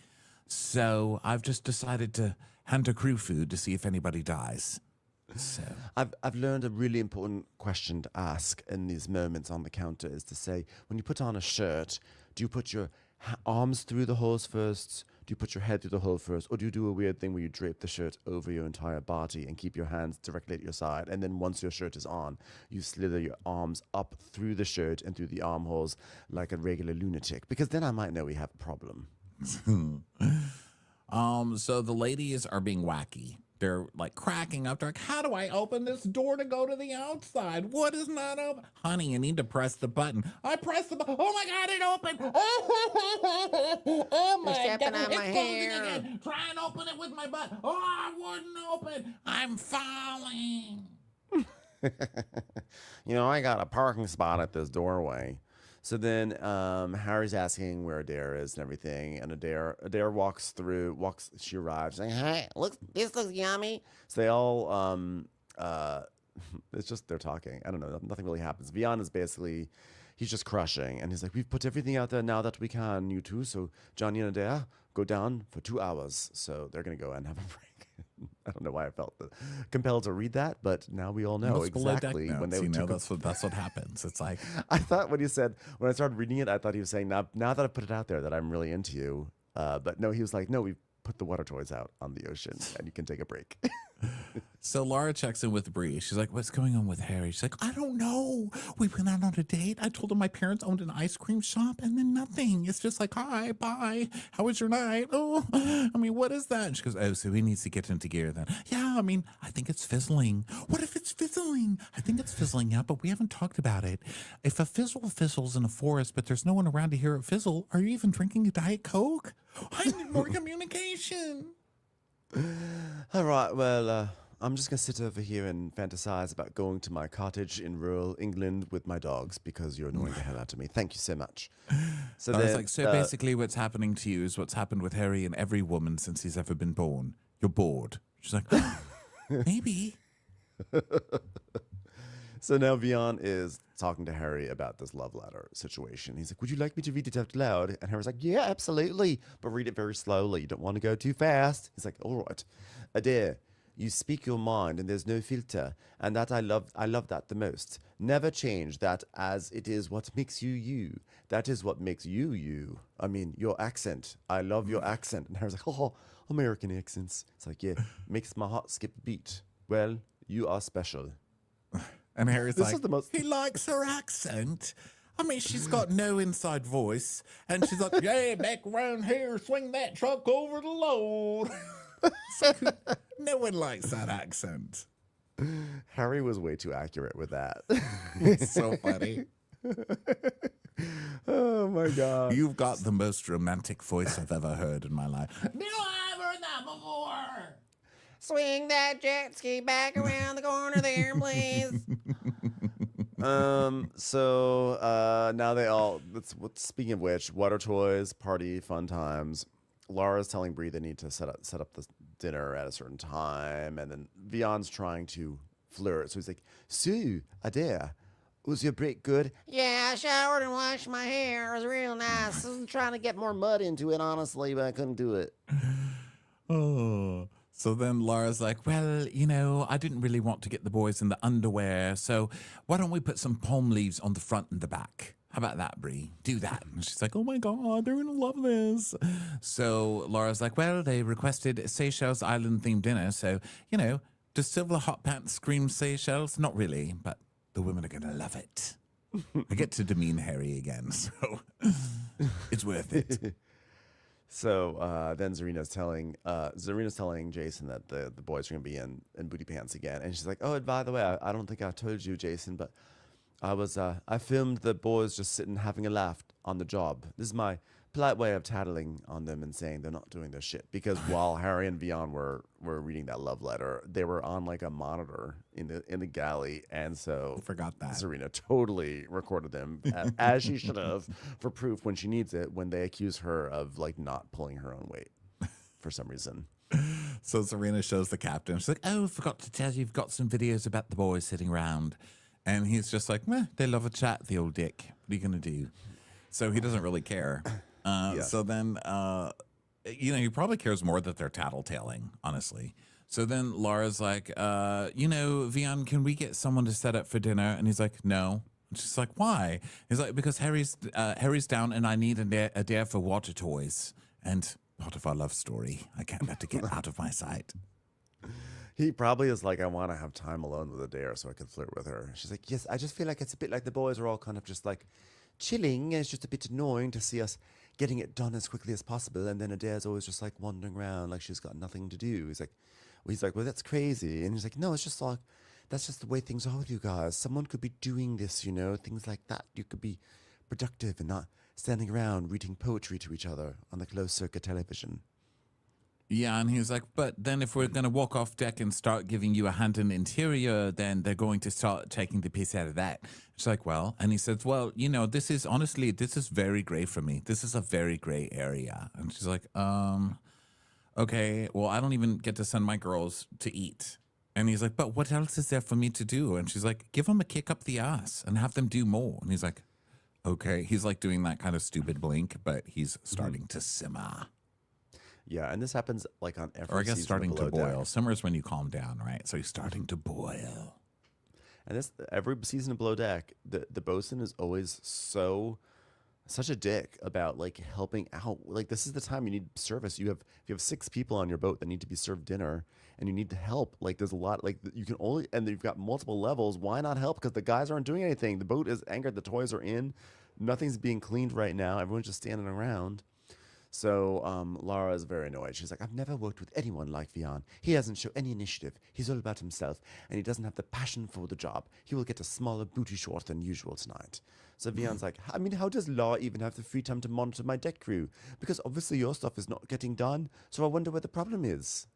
Speaker 2: So I've just decided to hand her crew food to see if anybody dies. So
Speaker 3: I've learned a really important question to ask in these moments on the counter is to say, when you put on a shirt, do you put your arms through the holes first? Do you put your head through the hole first? Or do you do a weird thing where you drape the shirt over your entire body and keep your hands directly at your side? And then once your shirt is on, you slither your arms up through the shirt and through the armholes like a regular lunatic. Because then I might know we have a problem.
Speaker 2: So the ladies are being wacky. They're like cracking up. They're like, how do I open this door to go to the outside? What is not open? Honey, you need to press the button. I pressed the button. Oh my God, it opened. Oh my
Speaker 5: stepping
Speaker 2: God.
Speaker 5: on my
Speaker 2: It's
Speaker 5: hair.
Speaker 2: closing again. Try and open it with my butt. Oh, I wouldn't open. I'm falling.
Speaker 3: You know, I got a parking spot at this doorway. So then Harry's asking where Adair is and everything, and Adair she arrives saying, hey,
Speaker 5: This looks yummy.
Speaker 3: so they all, it's just they're talking. I don't know, nothing really happens. Vian is basically, he's just crushing, and he's like, we've put everything out there now that we can, you two, so Johnny and Adair go down for 2 hours. So they're going to go and have a break. I don't know why I felt compelled to read that, but now we all know exactly when they took
Speaker 2: that's what happens. It's like,
Speaker 3: I thought when I started reading it, I thought he was saying, now that I've put it out there that I'm really into you. But no, he was like, no, we put the water toys out on the ocean and you can take a break.
Speaker 2: so Laura checks in with Bree. She's like, what's going on with Harry? She's like, I don't know. We went out on a date. I told him my parents owned an ice cream shop and then nothing. It's just like, hi, bye. How was your night? Oh, I mean, what is that? And she goes, oh, so he needs to get into gear then. Yeah, I mean, I think it's fizzling. What if it's fizzling? I think it's fizzling, yeah, but we haven't talked about it. If a fizzle fizzles in a forest, but there's no one around to hear it fizzle, are you even drinking a Diet Coke? I need more communication.
Speaker 3: All right, well, I'm just going to sit over here and fantasize about going to my cottage in rural England with my dogs because you're annoying the hell out of me. Thank you so much. So
Speaker 2: I was like, basically what's happening to you is what's happened with Harry and every woman since he's ever been born. You're bored. She's like, maybe.
Speaker 3: So now Vian is talking to Harry about this love letter situation. He's like, would you like me to read it out loud? And Harry's like, yeah, absolutely. But read it very slowly. You don't want to go too fast. He's like, all right. Adair, you speak your mind and there's no filter. And that I love that the most. Never change that as it is what makes you you. That is what makes you you. I mean, your accent. I love your accent. And Harry's like, oh, American accents. It's like, yeah, makes my heart skip a beat. Well, you are special.
Speaker 2: And Harry's
Speaker 3: This is the most-
Speaker 2: he likes her accent. I mean, she's got no inside voice. And she's like, yeah, back around here, swing that truck over the load. So, no one likes that accent.
Speaker 3: Harry was way too accurate with that.
Speaker 2: It's so funny.
Speaker 3: Oh, my God.
Speaker 2: You've got the most romantic voice I've ever heard in my life.
Speaker 5: No, I've heard that before. Swing that jet ski back around the corner there, please.
Speaker 3: So now they all, speaking of which, water toys, party, fun times. Laura's telling Bree they need to set up this dinner at a certain time. And then Vian's trying to flirt. So he's like, "So, Adair, was your break good?"
Speaker 5: Yeah, I showered and washed my hair. It was real nice. I was trying to get more mud into it, honestly, but I couldn't do it.
Speaker 2: Oh. So then Laura's like, well, you know, I didn't really want to get the boys in the underwear, so why don't we put some palm leaves on the front and the back? How about that, Brie? Do that. And she's like, oh my God, they're going to love this. So Laura's like, well, they requested Seychelles Island themed dinner, so, you know, does Silver Hot Pants scream Seychelles? Not really, but the women are going to love it. I get to demean Harry again, so it's worth it.
Speaker 3: So then Zarina's telling Jason that the boys are gonna be in booty pants again, and she's like, "Oh, and by the way, I don't think I told you, Jason, but I filmed the boys just sitting having a laugh on the job. This is my polite way of tattling on them and saying they're not doing their shit." Because while Harry and Vion were reading that love letter, they were on like a monitor in the galley, and so
Speaker 2: Forgot that.
Speaker 3: Zarina totally recorded them as she should have for proof when she needs it, when they accuse her of like not pulling her own weight for some reason.
Speaker 2: So Serena shows the captain. She's like, oh, forgot to tell you, you've got some videos about the boys sitting around. And he's just like, meh, they love a chat, the old dick. What are you going to do? So he doesn't really care. So then, you know, he probably cares more that they're tattletaling, honestly. So then Laura's like, you know, Vion, can we get someone to set up for dinner? And he's like, no. And she's like, why? He's like, because Harry's down and I need a dare for water toys. And part of our love story. I can't let it get out of my sight.
Speaker 3: He probably is like, I want to have time alone with Adair so I can flirt with her. She's like, yes, I just feel like it's a bit like the boys are all kind of just like chilling. And it's just a bit annoying to see us getting it done as quickly as possible. And then Adair's always just like wandering around like she's got nothing to do. He's like, well, that's crazy. And he's like, no, it's just like, that's just the way things are with you guys. Someone could be doing this, you know, things like that. You could be productive and not standing around reading poetry to each other on the closed circuit television.
Speaker 2: Yeah, and he's like, but then if we're going to walk off deck and start giving you a hand in the interior, then they're going to start taking the piss out of that. She's like, well, and he says, well, you know, this is very gray for me. This is a very gray area. And she's like, okay, well, I don't even get to send my girls to eat. And he's like, but what else is there for me to do? And she's like, give them a kick up the ass and have them do more. And he's like, okay. He's like doing that kind of stupid blink, but he's starting to simmer.
Speaker 3: Yeah, and this happens like on every season.
Speaker 2: Or I guess starting to boil.
Speaker 3: Deck.
Speaker 2: Simmer is when you calm down, right? So he's starting to boil.
Speaker 3: And this every season of Below Deck, the bosun is always such a dick about like helping out. Like this is the time you need service. If you have 6 people on your boat that need to be served dinner and you need to help. Like there's a lot, like you can only, and you've got multiple levels. Why not help? Because the guys aren't doing anything. The boat is anchored. The toys are in. Nothing's being cleaned right now. Everyone's just standing around. So Laura is very annoyed. She's like, I've never worked with anyone like Vion. He doesn't show any initiative. He's all about himself, and he doesn't have the passion for the job. He will get a smaller booty short than usual tonight. So Vion's like, I mean, how does Laura even have the free time to monitor my deck crew? Because obviously your stuff is not getting done, so I wonder where the problem is.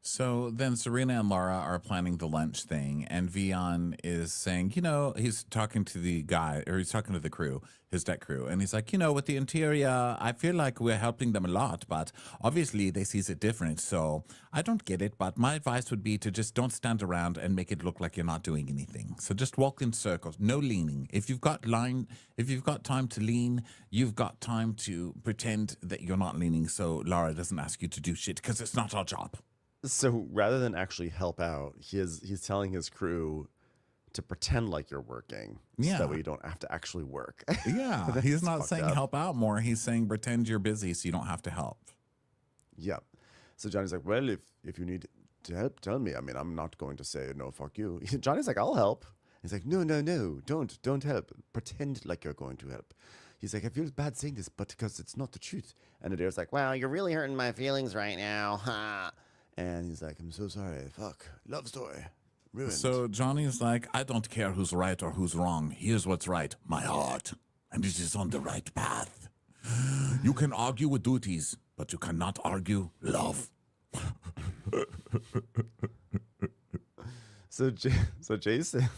Speaker 2: So then Serena and Laura are planning the lunch thing, and Vion is saying, you know, he's talking to the guy, or he's talking to the crew, his deck crew, and he's like, you know, with the interior, I feel like we're helping them a lot, but obviously they sees it different, so I don't get it, but my advice would be to just don't stand around and make it look like you're not doing anything. So just walk in circles, no leaning. If you've got time to lean, you've got time to pretend that you're not leaning, so Laura doesn't ask you to do shit, because it's not our job.
Speaker 3: So rather than actually help out, he's telling his crew to pretend like you're working.
Speaker 2: Yeah.
Speaker 3: So that way you don't have to actually work.
Speaker 2: Yeah. He's not saying
Speaker 3: up.
Speaker 2: help out more. He's saying pretend you're busy so you don't have to help.
Speaker 3: Yep. So Johnny's like, well, if you need to help, tell me. I mean, I'm not going to say, no, fuck you. Johnny's like, I'll help. He's like, no, don't help. Pretend like you're going to help. He's like, I feel bad saying this, but because it's not the truth. And Adair's like, well, you're really hurting my feelings right now. Ha. And he's like, I'm so sorry. Fuck. Love story. Ruined.
Speaker 2: So Johnny's like, I don't care who's right or who's wrong. Here's what's right. My heart. And it is on the right path. You can argue with duties, but you cannot argue love.
Speaker 3: So Jason,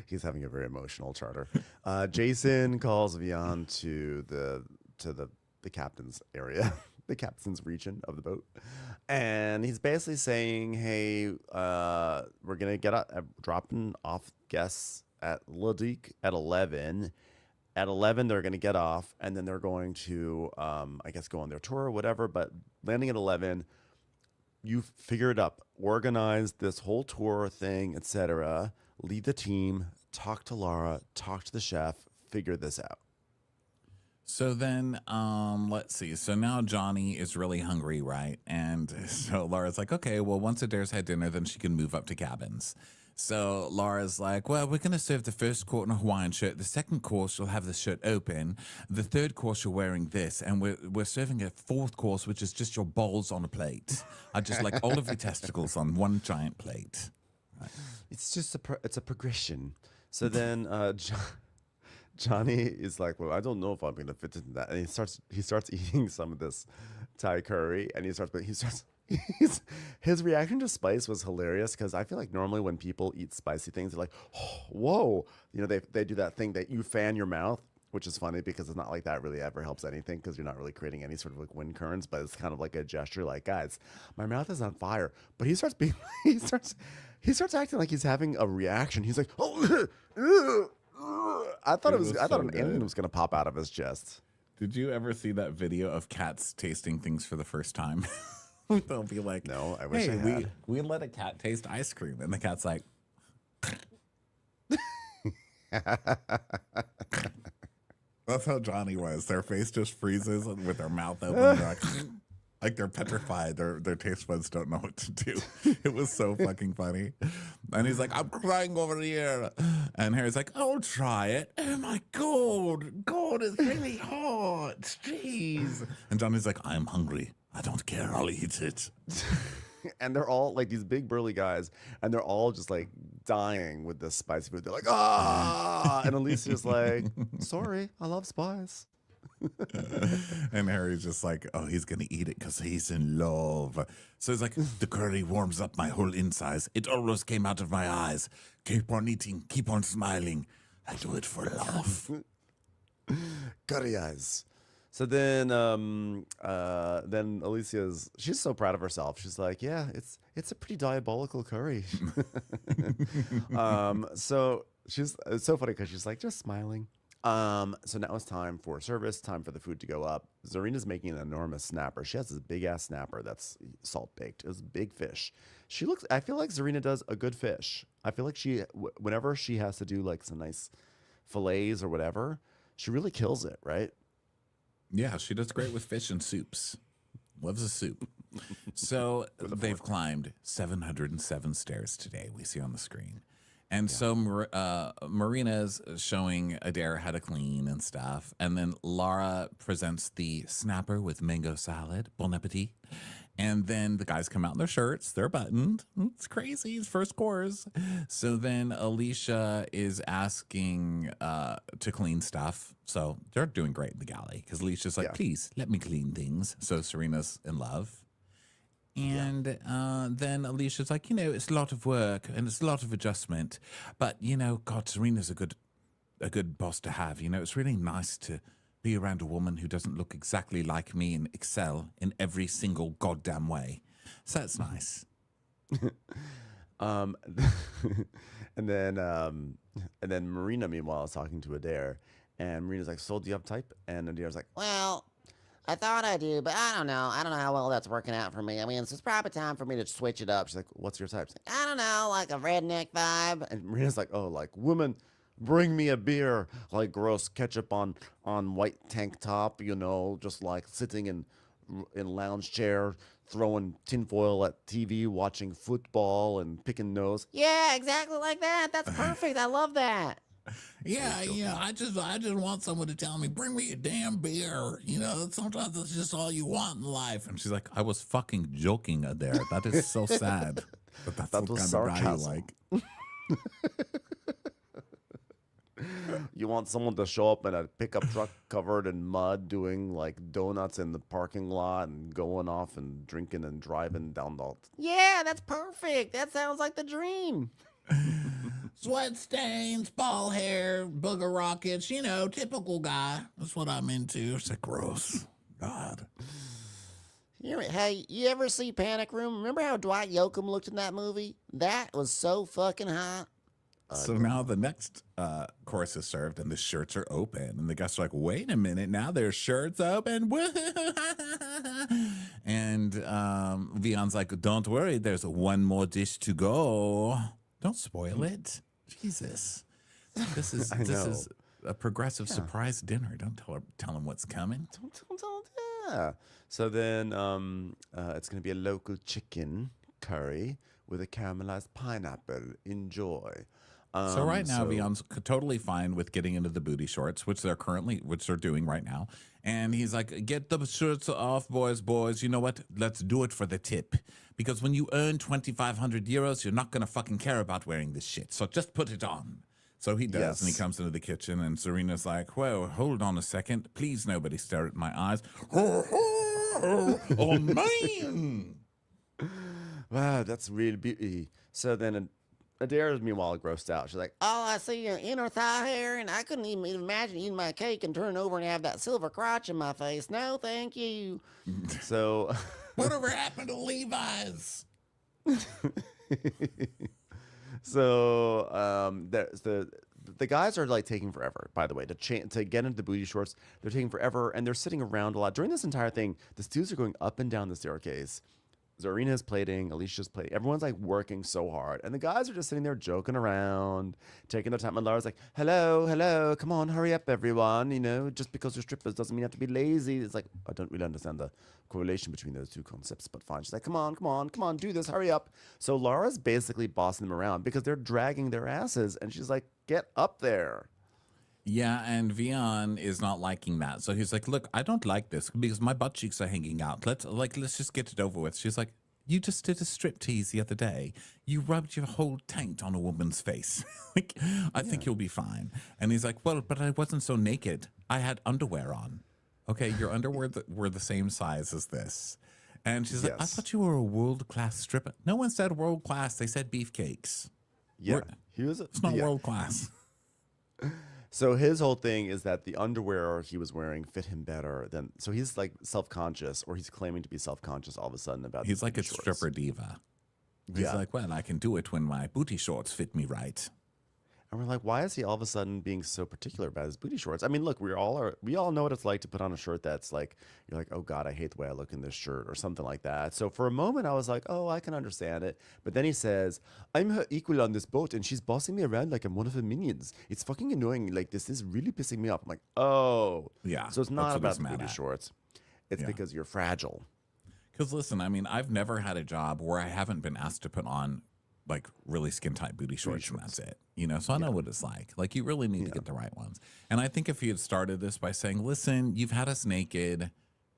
Speaker 3: he's having a very emotional charter. Jason calls Vion to the the captain's area, the captain's region of the boat. And he's basically saying, hey, we're going to get dropping off guests at Leduc at 11. At 11, they're going to get off, and then they're going to, I guess, go on their tour or whatever. But landing at 11, you figure it up. Organize this whole tour thing, etc. Lead the team. Talk to Lara. Talk to the chef. Figure this out.
Speaker 2: So then, let's see. So now Johnny is really hungry, right? And so Laura's like, okay, well, once Adair's had dinner, then she can move up to cabins. So Laura's like, well, we're going to serve the first course in a Hawaiian shirt. The second course, you'll have the shirt open. The third course, you're wearing this. And we're serving a fourth course, which is just your balls on a plate. I just like all of your testicles on one giant plate. Right.
Speaker 3: It's just it's a progression. So then Johnny is like, well, I don't know if I'm going to fit into that. And he starts eating some of this Thai curry, and his reaction to spice was hilarious, because I feel like normally when people eat spicy things, they're like, oh, whoa. You know, they do that thing that you fan your mouth, which is funny because it's not like that really ever helps anything, because you're not really creating any sort of like wind currents, but it's kind of like a gesture like, guys, my mouth is on fire. But he starts acting like he's having a reaction. He's like, oh, I thought an alien was going to pop out of his chest.
Speaker 2: Did you ever see that video of cats tasting things for the first time? They'll be like,
Speaker 3: no, I wish
Speaker 2: hey,
Speaker 3: I had.
Speaker 2: We let a cat taste ice cream. And the cat's like, that's how Johnny was. Their face just freezes with their mouth open. They're like they're petrified. Their taste buds don't know what to do. It was so fucking funny. And he's like, I'm crying over here. And Harry's like, I'll try it. Oh my God. God, it's really hot. Jeez. And Johnny's like, I'm hungry. I don't care. I'll eat it.
Speaker 3: And they're all like these big burly guys, and they're all just like dying with this spicy food. They're like, ah, and Alicia's like, sorry, I love spice.
Speaker 2: And Harry's just like, oh, he's gonna eat it because he's in love. So he's like, the curry warms up my whole insides. It almost came out of my eyes. Keep on eating, keep on smiling. I do it for love.
Speaker 3: Curry eyes. So then she's so proud of herself. She's like, yeah, it's a pretty diabolical curry. So it's so funny because she's like just smiling. So now it's time for service, time for the food to go up. Zarina's making an enormous snapper. She has this big ass snapper that's salt baked. It was a big fish. I feel like Zarina does a good fish. I feel like whenever she has to do like some nice fillets or whatever, she really kills it, right?
Speaker 2: Yeah, she does great with fish and soups. Loves a soup. So they've climbed 707 stairs today, we see on the screen. And so Marina's showing Adair how to clean and stuff. And then Lara presents the snapper with mango salad. Bon appetit. And then the guys come out in their shirts. They're buttoned. It's crazy. It's first course. So then Alicia is asking to clean stuff. So they're doing great in the galley because Alicia's like, please, let me clean things. So Serena's in love. And then Alicia's like, it's a lot of work and it's a lot of adjustment. But, God, Serena's a good boss to have. It's really nice to be around a woman who doesn't look exactly like me and excel in every single goddamn way. So that's nice.
Speaker 3: And then Marina, meanwhile, is talking to Adair. And Marina's like, so do you have type? And Adair's like,
Speaker 5: Well, I thought I do, but I don't know. I don't know how well that's working out for me. I mean, it's probably time for me to switch it up.
Speaker 3: she's like, what's your type? She's like,
Speaker 5: I don't know, like a redneck vibe.
Speaker 3: and Marina's like, oh, like, woman, bring me a beer. Like, gross ketchup on white tank top, just like sitting in lounge chair, throwing tinfoil at TV, watching football and picking nose.
Speaker 5: Yeah, exactly like that. That's perfect. I love that.
Speaker 4: Yeah, I just want someone to tell me, bring me a damn beer. Sometimes it's just all you want in life.
Speaker 2: And she's like, I was fucking joking, Adair. That is so sad. But that's
Speaker 3: That
Speaker 2: the
Speaker 3: was
Speaker 2: kind of guy I
Speaker 3: sarcasm.
Speaker 2: like.
Speaker 3: You want someone to show up in a pickup truck covered in mud, doing like donuts in the parking lot and going off and drinking and driving down the.
Speaker 5: Yeah, that's perfect. That sounds like the dream.
Speaker 4: Sweat stains, bald hair, booger rockets, typical guy. That's what I'm into.
Speaker 2: It's like gross. God.
Speaker 5: Hey, you ever see Panic Room? Remember how Dwight Yoakam looked in that movie? That was so fucking hot.
Speaker 2: So now the next course is served, and the shirts are open. And the guests are like, wait a minute, now their shirts open? And Vion's like, don't worry, there's one more dish to go. Don't spoil it. Jesus. This is a progressive surprise dinner. Don't tell him what's coming.
Speaker 3: Yeah. So then it's going to be a local chicken curry with a caramelized pineapple. Enjoy.
Speaker 2: So right now, Vion's totally fine with getting into the booty shorts, which they're doing right now. And he's like, get the shirts off, boys. You know what? Let's do it for the tip. Because when you earn 2,500 euros, you're not going to fucking care about wearing this shit. So just put it on. So he does, and he comes into the kitchen, and Serena's like, whoa, hold on a second. Please, nobody stare at my eyes. Oh, man.
Speaker 3: Wow, that's really beauty. So then Adaira's meanwhile grossed out. She's like,
Speaker 5: All I see are inner thigh hair, and I couldn't even imagine eating my cake and turning over and have that silver crotch in my face. No, thank you.
Speaker 3: so...
Speaker 4: Whatever happened to Levi's?
Speaker 3: So the guys are like taking forever, by the way, to get into the booty shorts. They're taking forever, and they're sitting around a lot. During this entire thing, the stews are going up and down the staircase. Zarina's plating, Alicia's plating. Everyone's like working so hard. And the guys are just sitting there joking around, taking their time. And Laura's like, hello, come on, hurry up, everyone. You know, just because you're strippers doesn't mean you have to be lazy. It's like, I don't really understand the correlation between those two concepts, but fine. She's like, come on, do this, hurry up. So Laura's basically bossing them around because they're dragging their asses. And she's like, get up there.
Speaker 2: Yeah, and Vion is not liking that. So he's like, look, I don't like this because my butt cheeks are hanging out. Let's just get it over with. She's like, you just did a strip tease the other day. You rubbed your whole taint on a woman's face. I think you'll be fine. And he's like, well, but I wasn't so naked. I had underwear on. Okay, your underwear were the same size as this. And she's like, I thought you were a world-class stripper. No one said world-class. They said beefcakes.
Speaker 3: Yeah,
Speaker 2: it's not world-class.
Speaker 3: So his whole thing is that the underwear he was wearing fit him better than. So he's like self-conscious, or he's claiming to be self-conscious all of a sudden about.
Speaker 2: He's like a stripper diva. He's like, well, I can do it when my booty shorts fit me right.
Speaker 3: And we're like, why is he all of a sudden being so particular about his booty shorts? I mean, look, we all know what it's like to put on a shirt that's like, you're like, oh God, I hate the way I look in this shirt or something like that. So for a moment I was like, oh, I can understand it. But then he says, I'm her equal on this boat and she's bossing me around like I'm one of her minions. It's fucking annoying. Like, this is really pissing me off. I'm like, oh.
Speaker 2: Yeah.
Speaker 3: So it's not about the booty shorts. It's because you're fragile.
Speaker 2: Because listen, I mean, I've never had a job where I haven't been asked to put on like really skin tight booty shorts, and that's it. You know, so I know what it's like. Like, you really need to get the right ones. And I think if he had started this by saying, listen, you've had us naked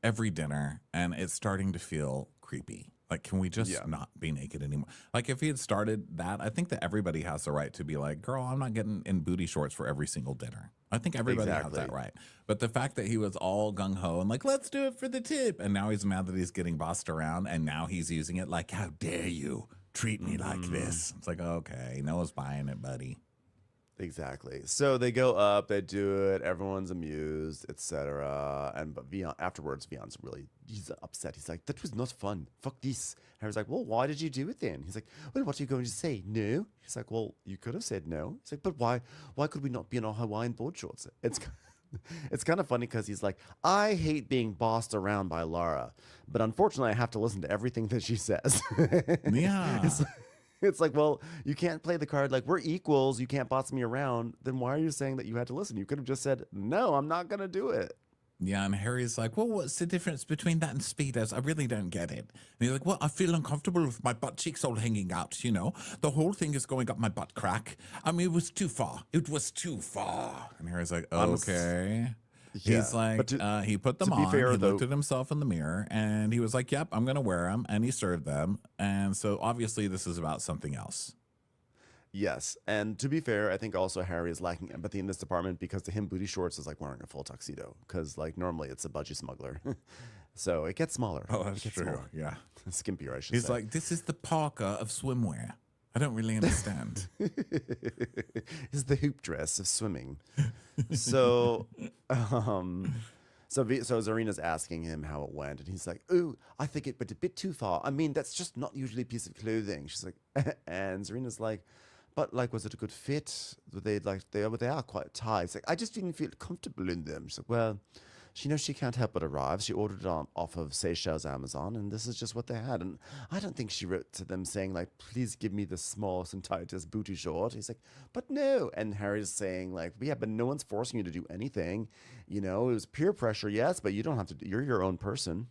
Speaker 2: every dinner and it's starting to feel creepy. Like, can we just not be naked anymore? Like, if he had started that, I think that everybody has the right to be like, girl, I'm not getting in booty shorts for every single dinner. I think everybody has that right. But the fact that he was all gung-ho and like, let's do it for the tip. And now he's mad that he's getting bossed around and now he's using it like, how dare you treat me like this? It's like, okay, no one's buying it, buddy.
Speaker 3: Exactly. So they go up, they do it, everyone's amused, etc. But Vion, afterwards, he's upset. He's like, that was not fun. Fuck this. And I was like, well, why did you do it then? He's like, well, what are you going to say? No? He's like, well, you could have said no. He's like, but why could we not be in our Hawaiian board shorts? It's kind of funny because he's like, I hate being bossed around by Lara, but unfortunately I have to listen to everything that she says.
Speaker 2: Yeah.
Speaker 3: It's like, well, you can't play the card like, we're equals, you can't boss me around. Then why are you saying that you had to listen? You could have just said, no, I'm not going to do it.
Speaker 2: Yeah, and Harry's like, well, what's the difference between that and Speedos? I really don't get it. And he's like, well, I feel uncomfortable with my butt cheeks all hanging out, you know? The whole thing is going up my butt crack. I mean, it was too far. It was too far. And Harry's like, okay.
Speaker 3: Yeah,
Speaker 2: he's like, he put them on, he looked at himself in the mirror, and he was like, yep, I'm going to wear them, and he served them. And so obviously this is about something else.
Speaker 3: Yes, and to be fair, I think also Harry is lacking empathy in this department because to him, booty shorts is like wearing a full tuxedo because like normally it's a budgie smuggler. So it gets smaller.
Speaker 2: Oh, that's true. Smaller. Yeah.
Speaker 3: Skimpier, I should say.
Speaker 2: He's like, this is the parka of swimwear. I don't really understand.
Speaker 3: It's the hoop dress of swimming. So So Zarina's asking him how it went, and he's like, "Ooh, I think it went a bit too far. I mean, that's just not usually a piece of clothing." She's like, and Zarina's like, "But like, was it a good fit? Were they are quite tight." It's like, "I just didn't feel comfortable in them." She's like, "Well, she knows she can't help but arrive. She ordered it off of Seychelles Amazon, and this is just what they had." And I don't think she wrote to them saying like, "Please give me the smallest and tightest booty short." He's like, "But no." And Harry's saying like, "Yeah, but no one's forcing you to do anything. You know, it was peer pressure, yes, but you don't have to. You're your own person."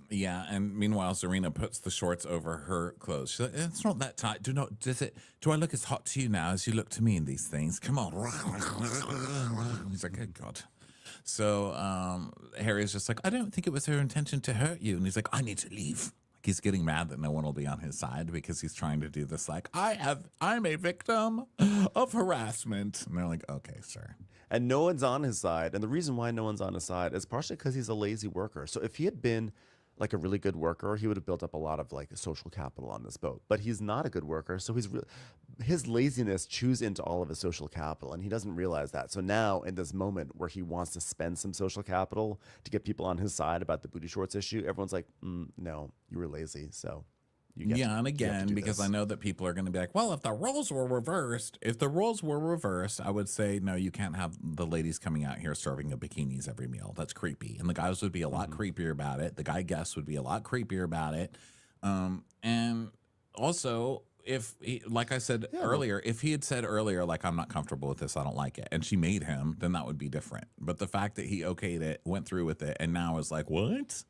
Speaker 2: Yeah, and meanwhile, Zarina puts the shorts over her clothes. She's like, "It's not that tight. Do I look as hot to you now as you look to me in these things? Come on." He's like, "Oh God." So Harry's just like, "I don't think it was her intention to hurt you." And he's like, "I need to leave." Like he's getting mad that no one will be on his side because he's trying to do this like, I'm a victim of harassment. And they're like, "Okay, sir."
Speaker 3: And no one's on his side. And the reason why no one's on his side is partially because he's a lazy worker. So if he had been like a really good worker, he would have built up a lot of like social capital on this boat. But he's not a good worker, so his laziness chews into all of his social capital, and he doesn't realize that. So now, in this moment where he wants to spend some social capital to get people on his side about the booty shorts issue, everyone's like, "No, you were lazy." So
Speaker 2: And again, because I know that people are going to be like, "Well, if the roles were reversed, I would say, no, you can't have the ladies coming out here serving a bikinis every meal. That's creepy." And the guys would be a lot creepier about it. The guy guests would be a lot creepier about it. And also, like I said earlier, if he had said earlier, like, "I'm not comfortable with this, I don't like it," and she made him, then that would be different. But the fact that he okayed it, went through with it, and now is like, "What?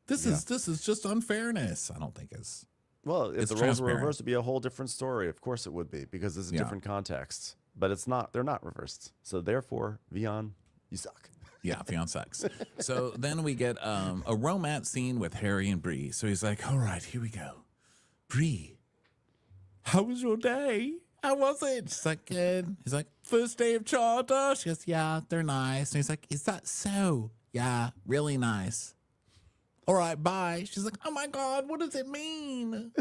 Speaker 2: This is just unfairness." I don't think is.
Speaker 3: Well, if the roles were reversed, it'd be a whole different story. Of course it would be, because it's a different context. But it's not. They're not reversed. So therefore, Vion, you suck.
Speaker 2: Yeah, Vion sucks. So then we get a romance scene with Harry and Bree. So he's like, "All right, here we go. Bree, how was your day? How was it?" She's like, "Good." He's like, "First day of charter?" She goes, "Yeah, they're nice." And he's like, "Is that so?" "Yeah, really nice." "All right, bye." She's like, "Oh my God, what does it mean?"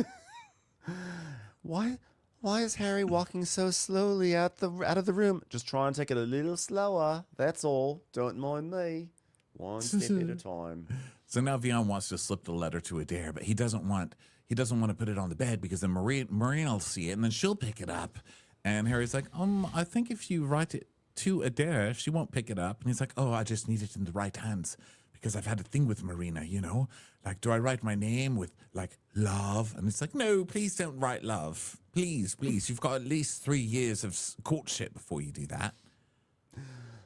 Speaker 3: Why is Harry walking so slowly out of the room? Just try and take it a little slower. That's all. Don't mind me. One step at a time.
Speaker 2: So now Vion wants to slip the letter to Adair, but he doesn't want to put it on the bed because then Marina will see it and then she'll pick it up. And Harry's like, "I think if you write it to Adair, she won't pick it up." And he's like, "Oh, I just need it in the right hands. Because I've had a thing with Marina, you know? Like, do I write my name with, like, love?" And it's like, "No, please don't write love. Please. You've got at least 3 years of courtship before you do that."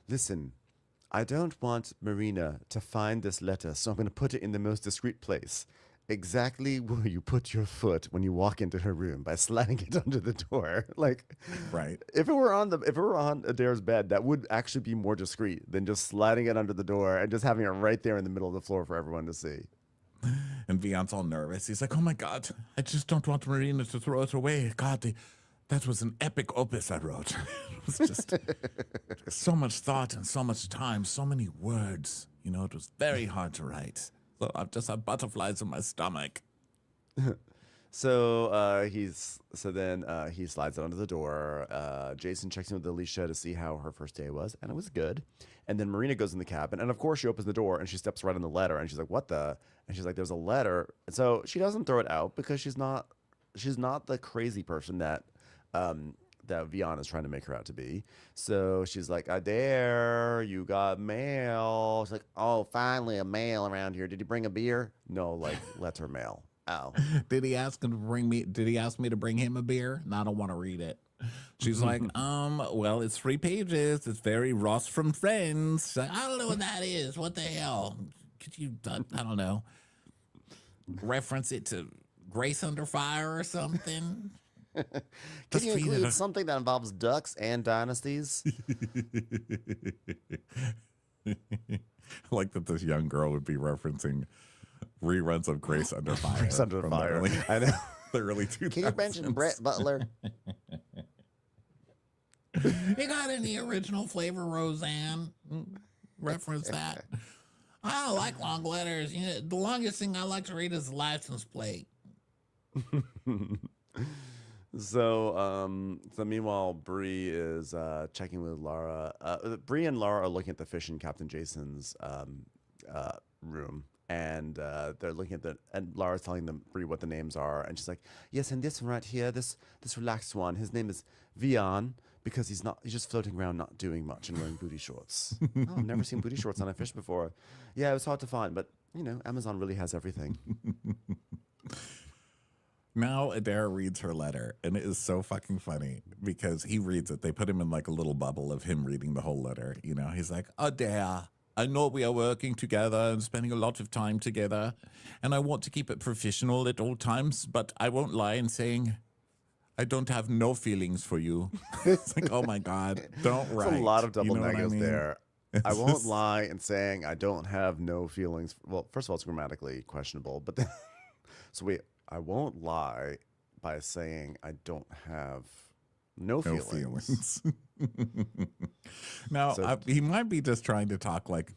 Speaker 3: Listen, I don't want Marina to find this letter, so I'm going to put it in the most discreet place. Exactly where you put your foot when you walk into her room, by sliding it under the door. Like,
Speaker 2: right.
Speaker 3: If it were on Adair's bed, that would actually be more discreet than just sliding it under the door and just having it right there in the middle of the floor for everyone to see.
Speaker 2: And Vion's all nervous. He's like, "Oh my God, I just don't want Marina to throw it away. God, that was an epic opus I wrote." It was just so much thought and so much time, so many words. You know, it was very hard to write. So I've just had butterflies in my stomach.
Speaker 3: So he slides it under the door. Jason checks in with Alicia to see how her first day was, and it was good. And then Marina goes in the cabin, and of course she opens the door and she steps right on the letter, and she's like, "What the?" And she's like, "There's a letter." So she doesn't throw it out because she's not the crazy person that Vion is trying to make her out to be. So she's like, "Adair, you got mail." She's like, "Oh, finally a mail around here. Did he bring a beer?" "No, like letter mail." "Oh."
Speaker 2: Did he ask me to bring him a beer? No, I don't want to read it. She's like, "Well, it's 3 pages. It's very Ross from Friends." She's like,
Speaker 4: I don't know what that is. What the hell?
Speaker 2: "Could you, I don't know, reference it to Grace Under Fire or something?"
Speaker 3: Can you include something that involves ducks and dynasties?
Speaker 2: I like that this young girl would be referencing reruns of Grace Under Fire.
Speaker 3: Grace Under Fire. I know.
Speaker 2: The early 2000s.
Speaker 5: Can you mention Brett Butler?
Speaker 4: You got any original flavor Roseanne? Reference that. I don't like long letters. You know, the longest thing I like to read is the license plate.
Speaker 3: So meanwhile, Bree is checking with Lara. Bree and Lara are looking at the fish in Captain Jason's room, and they're looking at and Laura's telling them Bree what the names are, and she's like, yes, and this one right here, this relaxed one, his name is Vian, because he's just floating around, not doing much, and wearing booty shorts. Oh, I've never seen booty shorts on a fish before. Yeah, it was hard to find, but Amazon really has everything.
Speaker 2: Now Adair reads her letter, and it is so fucking funny because he reads it. They put him in like a little bubble of him reading the whole letter. He's like, Adair, I know we are working together and spending a lot of time together, and I want to keep it professional at all times, but I won't lie in saying I don't have no feelings for you. It's like, oh my God, don't write.
Speaker 3: There's a lot of double negatives
Speaker 2: I mean?
Speaker 3: there. I won't lie in saying I don't have no feelings. Well, first of all, it's grammatically questionable, but then, so wait. I won't lie by saying I don't have no feelings.
Speaker 2: Now, he might be just trying to talk like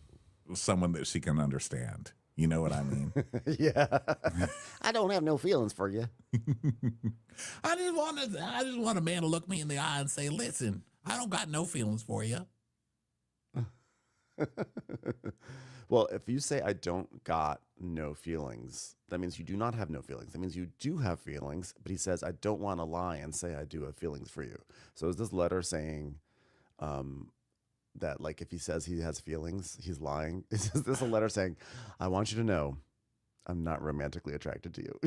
Speaker 2: someone that she can understand. You know what I mean?
Speaker 3: Yeah.
Speaker 5: I don't have no feelings for you.
Speaker 4: I just want a man to look me in the eye and say, listen, I don't got no feelings for you.
Speaker 3: Well, if you say I don't got no feelings, that means you do not have no feelings. That means you do have feelings, but he says, I don't want to lie and say I do have feelings for you. So is this letter saying that, like, if he says he has feelings, he's lying? Is this a letter saying, I want you to know I'm not romantically attracted to you?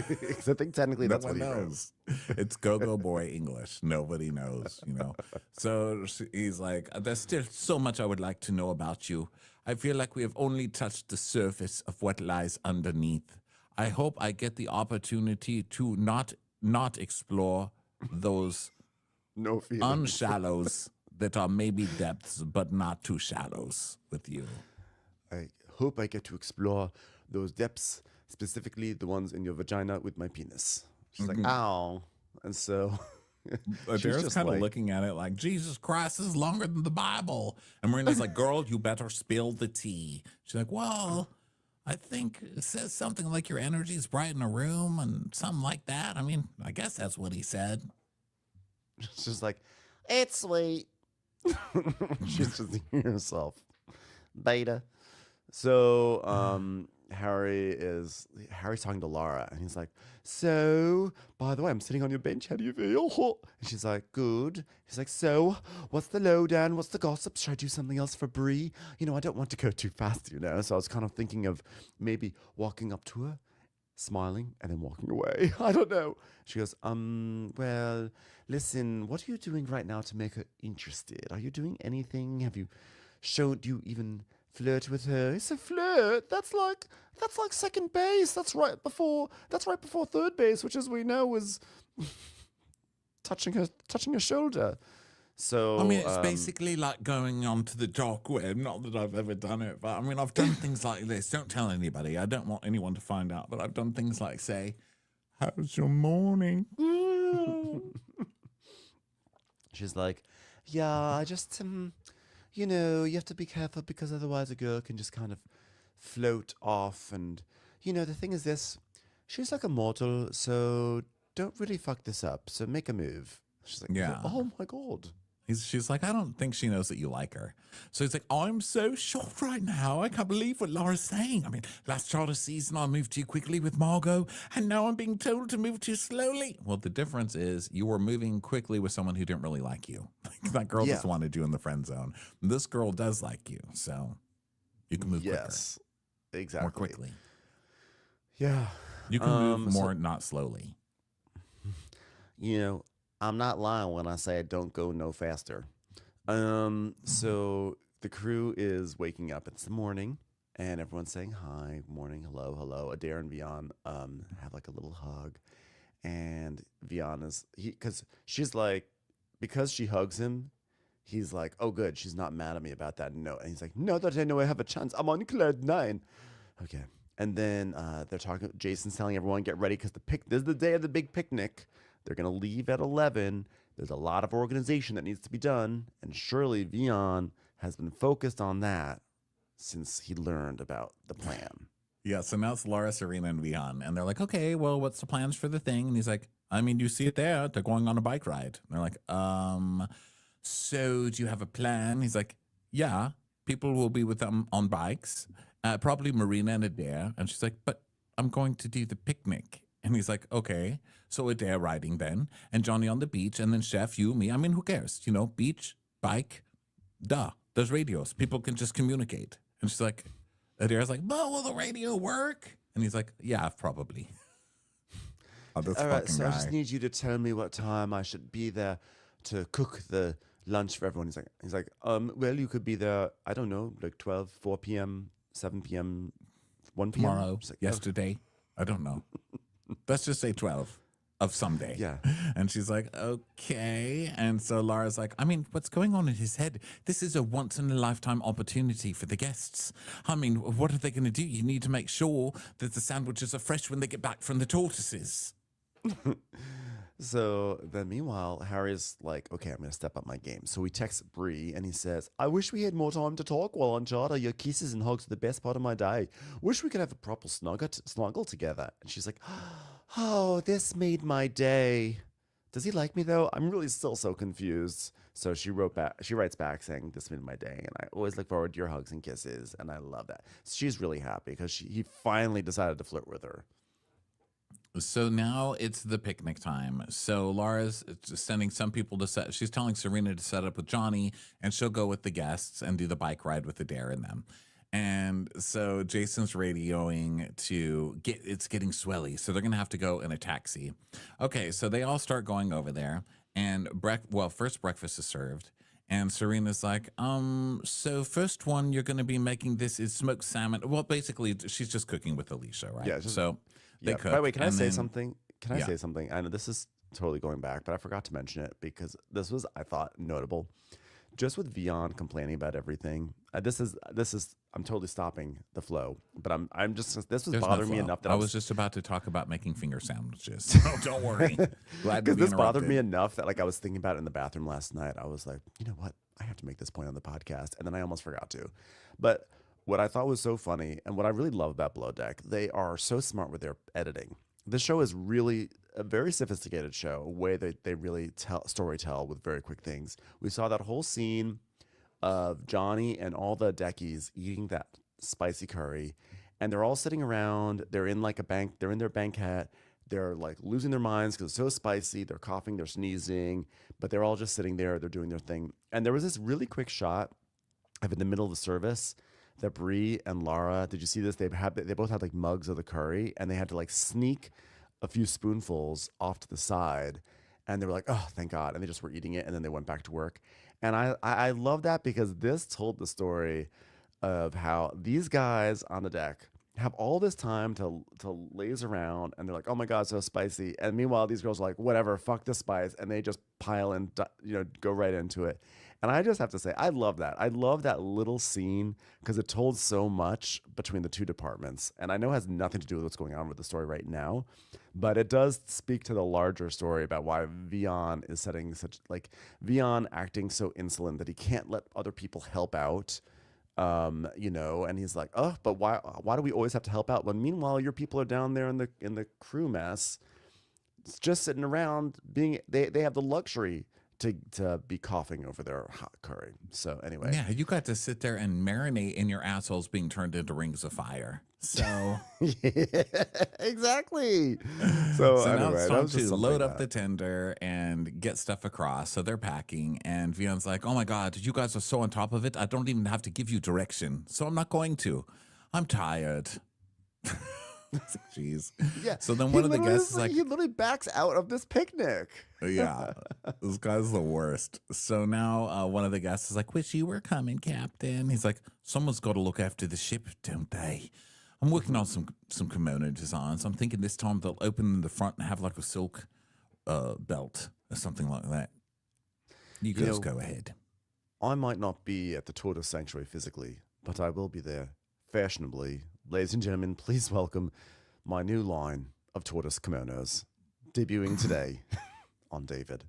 Speaker 3: Because I think technically that's what he knows.
Speaker 2: It's go-go boy English. Nobody knows, So he's like, there's still so much I would like to know about you. I feel like we have only touched the surface of what lies underneath. I hope I get the opportunity to not explore those
Speaker 3: No feelings.
Speaker 2: unshallows that are maybe depths, but not too shallows with you.
Speaker 3: I hope I get to explore those depths, specifically the ones in your vagina with my penis. She's like, ow. And so
Speaker 2: Adair's kind of looking at it like, Jesus Christ, this is longer than the Bible. And Marina's like, girl, you better spill the tea. She's like, well, I think it says something like your energy's bright in a room and something like that. I mean, I guess that's what he said.
Speaker 3: She's like,
Speaker 5: It's sweet.
Speaker 3: she's just hearing herself. Beta. So Harry's talking to Laura, and he's like, so, by the way, I'm sitting on your bench. How do you feel? And she's like, good. He's like, so, what's the lowdown? What's the gossip? Should I do something else for Bree? I don't want to go too fast, So I was kind of thinking of maybe walking up to her, smiling, and then walking away. I don't know. She goes, well, listen, what are you doing right now to make her interested? Are you doing anything? Do you even flirt with her? It's a flirt. That's like second base. That's right before third base, which, as we know, was touching her shoulder. So
Speaker 2: I mean, it's basically like going onto the dark web. Not that I've ever done it, but I mean, I've done things like this. Don't tell anybody. I don't want anyone to find out. But I've done things like say, "How's your morning?"
Speaker 3: She's like, yeah, I just you have to be careful because otherwise a girl can just kind of float off. And, the thing is this, she's like a mortal, so don't really fuck this up. So make a move. She's like,
Speaker 2: yeah.
Speaker 3: Oh my God.
Speaker 2: She's like, I don't think she knows that you like her. So he's like, I'm so shocked right now. I can't believe what Laura's saying. I mean, last charter season, I moved too quickly with Margot, and now I'm being told to move too slowly. Well, the difference is you were moving quickly with someone who didn't really like you. That girl just wanted you in the friend zone. This girl does like you, so you can move quicker.
Speaker 3: Exactly.
Speaker 2: More quickly.
Speaker 3: Yeah.
Speaker 2: You can move more, not slowly.
Speaker 3: I'm not lying when I say I don't go no faster. So the crew is waking up. It's the morning, and everyone's saying hi, morning, hello, hello. Adair and Vian have like a little hug, and Vian because she hugs him. He's like, oh, good, she's not mad at me about that. No, and he's like, no, that I know I have a chance. I'm on cloud 9. Okay, and then they're talking. Jason's telling everyone get ready because this is the day of the big picnic. They're going to leave at 11. There's a lot of organization that needs to be done. And surely Vian has been focused on that since he learned about the plan.
Speaker 2: Yeah, so now it's Laura, Serena, and Vian. And they're like, okay, well, what's the plans for the thing? And he's like, I mean, you see it there. They're going on a bike ride. And they're like, so do you have a plan? He's like, yeah, people will be with them on bikes. Probably Marina and Adair. And she's like, but I'm going to do the picnic. And he's like, okay. So Adair riding then, and Johnny on the beach, and then Chef, you, me. I mean, who cares? You know, beach, bike, duh. There's radios. People can just communicate. And she's like, Adair's like, but will the radio work? And he's like, yeah, probably. Oh, this
Speaker 3: All right,
Speaker 2: fucking
Speaker 3: so I
Speaker 2: guy.
Speaker 3: just need you to tell me what time I should be there to cook the lunch for everyone. He's like, well, you could be there, I don't know, like 12, 4 p.m., 7 p.m., 1 p.m.
Speaker 2: Tomorrow,
Speaker 3: She's like,
Speaker 2: yesterday. I don't know. Let's just say 12 of someday.
Speaker 3: Yeah.
Speaker 2: And she's like, okay. And so Laura's like, I mean, what's going on in his head? This is a once in a lifetime opportunity for the guests. I mean, what are they going to do? You need to make sure that the sandwiches are fresh when they get back from the tortoises.
Speaker 3: So then meanwhile, Harry's like, okay, I'm going to step up my game. So he texts Bree and he says, I wish we had more time to talk while on charter. Your kisses and hugs are the best part of my day. Wish we could have a proper snuggle together. And she's like, oh, this made my day. Does he like me though? I'm really still so confused. So she writes back saying, this made my day. And I always look forward to your hugs and kisses. And I love that. She's really happy because he finally decided to flirt with her.
Speaker 2: So now it's the picnic time. So Laura's sending some people to set. She's telling Serena to set up with Johnny, and she'll go with the guests and do the bike ride with Adair and them. And so Jason's radioing to it's getting swelly. So they're going to have to go in a taxi. Okay, so they all start going over there. And first breakfast is served. And Serena's like, so first one you're going to be making this is smoked salmon. Well, basically, she's just cooking with Alicia, right?
Speaker 3: Yeah,
Speaker 2: so they cook.
Speaker 3: By the way, can I say
Speaker 2: then-
Speaker 3: something? Can I say something? I know this is totally going back, but I forgot to mention it because this was, I thought, notable. Just with Vion complaining about everything. This is. I'm totally stopping the flow, but I'm just. This was
Speaker 2: There's no
Speaker 3: bothering me
Speaker 2: flow.
Speaker 3: enough that
Speaker 2: I was just about to talk about making finger sandwiches. So don't worry. Glad to
Speaker 3: because
Speaker 2: be
Speaker 3: this bothered me
Speaker 2: interrupted.
Speaker 3: enough that like I was thinking about it in the bathroom last night. I was like, you know what? I have to make this point on the podcast, and then I almost forgot to. But what I thought was so funny, and what I really love about Below Deck, they are so smart with their editing. This show is really a very sophisticated show, a way that they really storytell with very quick things. We saw that whole scene of Johnny and all the Deckies eating that spicy curry, and they're all sitting around. They're in like a bank. They're in their banquette. They're like losing their minds because it's so spicy. They're coughing. They're sneezing, but they're all just sitting there. They're doing their thing. And there was this really quick shot of in the middle of the service that Bree and Lara, did you see this? They both had like mugs of the curry, and they had to like sneak a few spoonfuls off to the side, and they were like, oh, thank God. And they just were eating it, and then they went back to work. And I love that because this told the story of how these guys on the deck have all this time to laze around, and they're like, oh my God, so spicy. And meanwhile, these girls are like, whatever, fuck the spice. And they just pile in, go right into it. And I just have to say, I love that. I love that little scene because it told so much between the two departments. And I know it has nothing to do with what's going on with the story right now, but it does speak to the larger story about why Vion is Vion acting so insolent that he can't let other people help out. And he's like, oh, but why do we always have to help out when meanwhile your people are down there in the crew mess, just sitting around they have the luxury to be coughing over their hot curry. So anyway,
Speaker 2: Yeah, you got to sit there and marinate in your assholes being turned into rings of fire. So,
Speaker 3: exactly. So
Speaker 2: now
Speaker 3: anyway,
Speaker 2: it's
Speaker 3: that
Speaker 2: time
Speaker 3: was just
Speaker 2: to
Speaker 3: something
Speaker 2: load up
Speaker 3: that-
Speaker 2: the tender and get stuff across. So they're packing, and Vion's like, oh my God, you guys are so on top of it. I don't even have to give you direction. So I'm not going to. I'm tired. Jeez.
Speaker 3: Yeah.
Speaker 2: So then
Speaker 3: He
Speaker 2: one of the
Speaker 3: literally
Speaker 2: guests is like,
Speaker 3: he literally backs out of this picnic.
Speaker 2: yeah, this guy's the worst. So now one of the guests is like, wish you were coming, Captain. He's like, someone's got to look after the ship, don't they? I'm working on some kimono designs. I'm thinking this time they'll open the front and have like a silk belt or something like that. You guys go ahead.
Speaker 3: I might not be at the Tortoise Sanctuary physically, but I will be there fashionably. Ladies and gentlemen, please welcome my new line of tortoise kimonos, debuting today on David.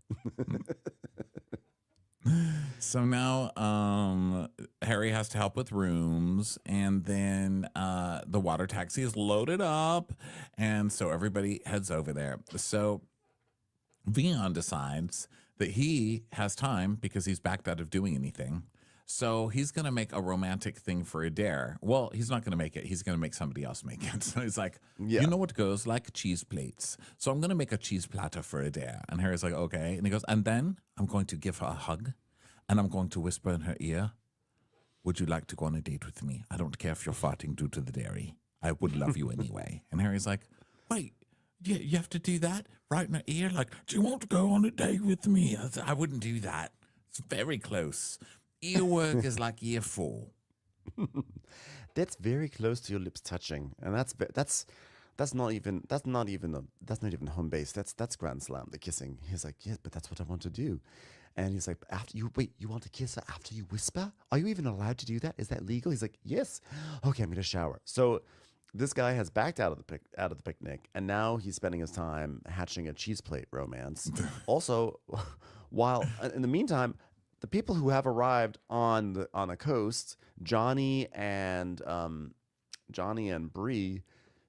Speaker 2: So now Harry has to help with rooms, and then the water taxi is loaded up, and so everybody heads over there. So Vion decides that he has time because he's backed out of doing anything. So he's going to make a romantic thing for Adair. Well, he's not going to make it. He's going to make somebody else make it. So he's like, you know what goes like cheese plates. So I'm going to make a cheese platter for Adair. And Harry's like, okay. And he goes, and then I'm going to give her a hug and I'm going to whisper in her ear, would you like to go on a date with me? I don't care if you're farting due to the dairy. I would love you anyway. And Harry's like, wait, you have to do that right in her ear? Like, do you want to go on a date with me? I wouldn't do that. It's very close. Earwork is like year 4.
Speaker 3: That's very close to your lips touching, and that's not even home base. That's Grand Slam, the kissing. He's like, yes, but that's what I want to do. And he's like, you want to kiss her after you whisper? Are you even allowed to do that? Is that legal? He's like, yes. Okay, I'm gonna shower. So this guy has backed out of the picnic, and now he's spending his time hatching a cheese plate romance. Also, while in the meantime, the people who have arrived on the coast, Johnny and Bree,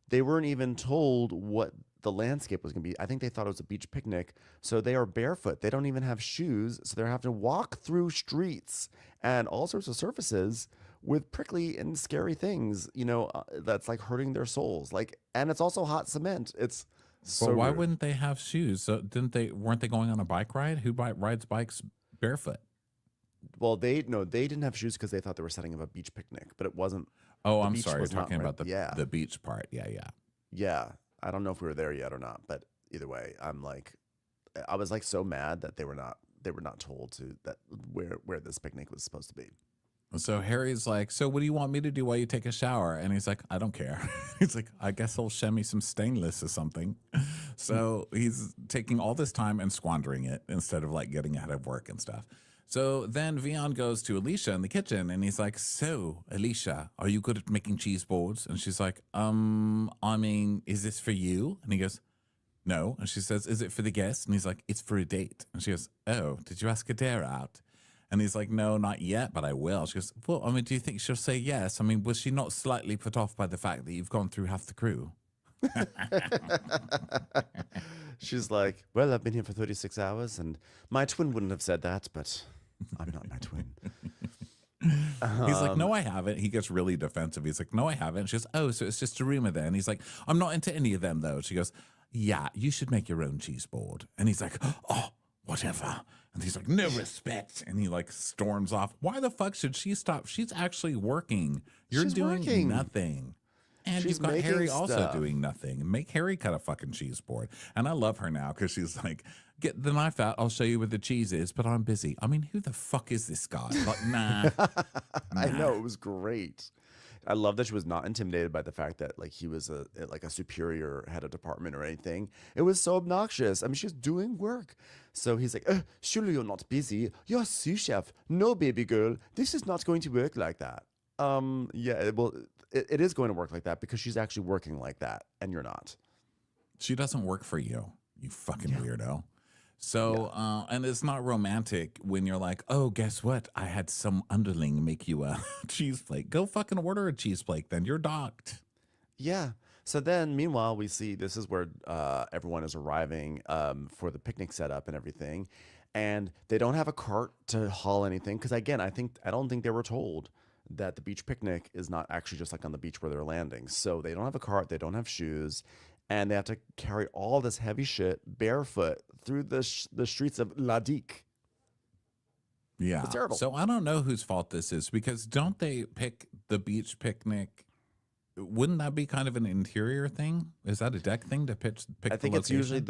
Speaker 3: they weren't even told what the landscape was going to be. I think they thought it was a beach picnic, so they are barefoot. They don't even have shoes, so they're having to walk through streets and all sorts of surfaces with prickly and scary things. That's like hurting their souls. And it's also hot cement. It's so.
Speaker 2: Well, why
Speaker 3: rude.
Speaker 2: wouldn't they have shoes? So weren't they going on a bike ride? Who rides bikes barefoot?
Speaker 3: Well, they didn't have shoes because they thought they were setting up a beach picnic, but it wasn't.
Speaker 2: Oh, I'm sorry. You're talking about the beach part.
Speaker 3: Yeah. I don't know if we were there yet or not, but either way, I was like so mad that they were not told where this picnic was supposed to be.
Speaker 2: So Harry's like, so what do you want me to do while you take a shower? And he's like, I don't care. He's like, I guess I'll share me some stainless or something. So he's taking all this time and squandering it instead of like getting ahead of work and stuff. So then Vion goes to Alicia in the kitchen and he's like, so Alicia, are you good at making cheese boards? And she's like, I mean, is this for you? And he goes, no. And she says, is it for the guests? And he's like, it's for a date. And she goes, oh, did you ask Adair out? And he's like, no, not yet, but I will. She goes, well, I mean, do you think she'll say yes? I mean, was she not slightly put off by the fact that you've gone through half the crew?
Speaker 3: She's like, well, I've been here for 36 hours and my twin wouldn't have said that, but I'm not my twin.
Speaker 2: He's like, no, I haven't. He gets really defensive. He's like, no, I haven't. She goes, oh, so it's just a rumor then. He's like, I'm not into any of them, though. She goes, yeah, you should make your own cheese board. And he's like, oh, whatever. And he's like, no respect. And he like storms off. Why the fuck should she stop? She's actually working. She's doing nothing. And you've got Harry also doing nothing. Make Harry cut a fucking cheese board. And I love her now because she's like, get the knife out. I'll show you where the cheese is, but I'm busy. I mean, who the fuck is this guy? Like, nah.
Speaker 3: I know. It was great. I love that she was not intimidated by the fact that like he was a superior head of department or anything. It was so obnoxious. I mean, she's doing work. So he's like, surely you're not busy. You're a sous chef. No, baby girl. This is not going to work like that. Yeah, well, it is going to work like that because she's actually working like that and you're not.
Speaker 2: She doesn't work for you, you fucking weirdo. So, and it's not romantic when you're like, oh, guess what? I had some underling make you a cheese plate. Go fucking order a cheese plate then. You're docked.
Speaker 3: Yeah. So then, meanwhile, we see this is where everyone is arriving for the picnic setup and everything. And they don't have a cart to haul anything. Because again, I don't think they were told that the beach picnic is not actually just like on the beach where they're landing. So they don't have a cart. They don't have shoes. And they have to carry all this heavy shit barefoot through the streets of La Dique.
Speaker 2: Yeah.
Speaker 3: It's terrible.
Speaker 2: So I don't know whose fault this is because don't they pick the beach picnic? Wouldn't that be kind of an interior thing? Is that a deck thing to pick
Speaker 3: I think
Speaker 2: the
Speaker 3: it's usually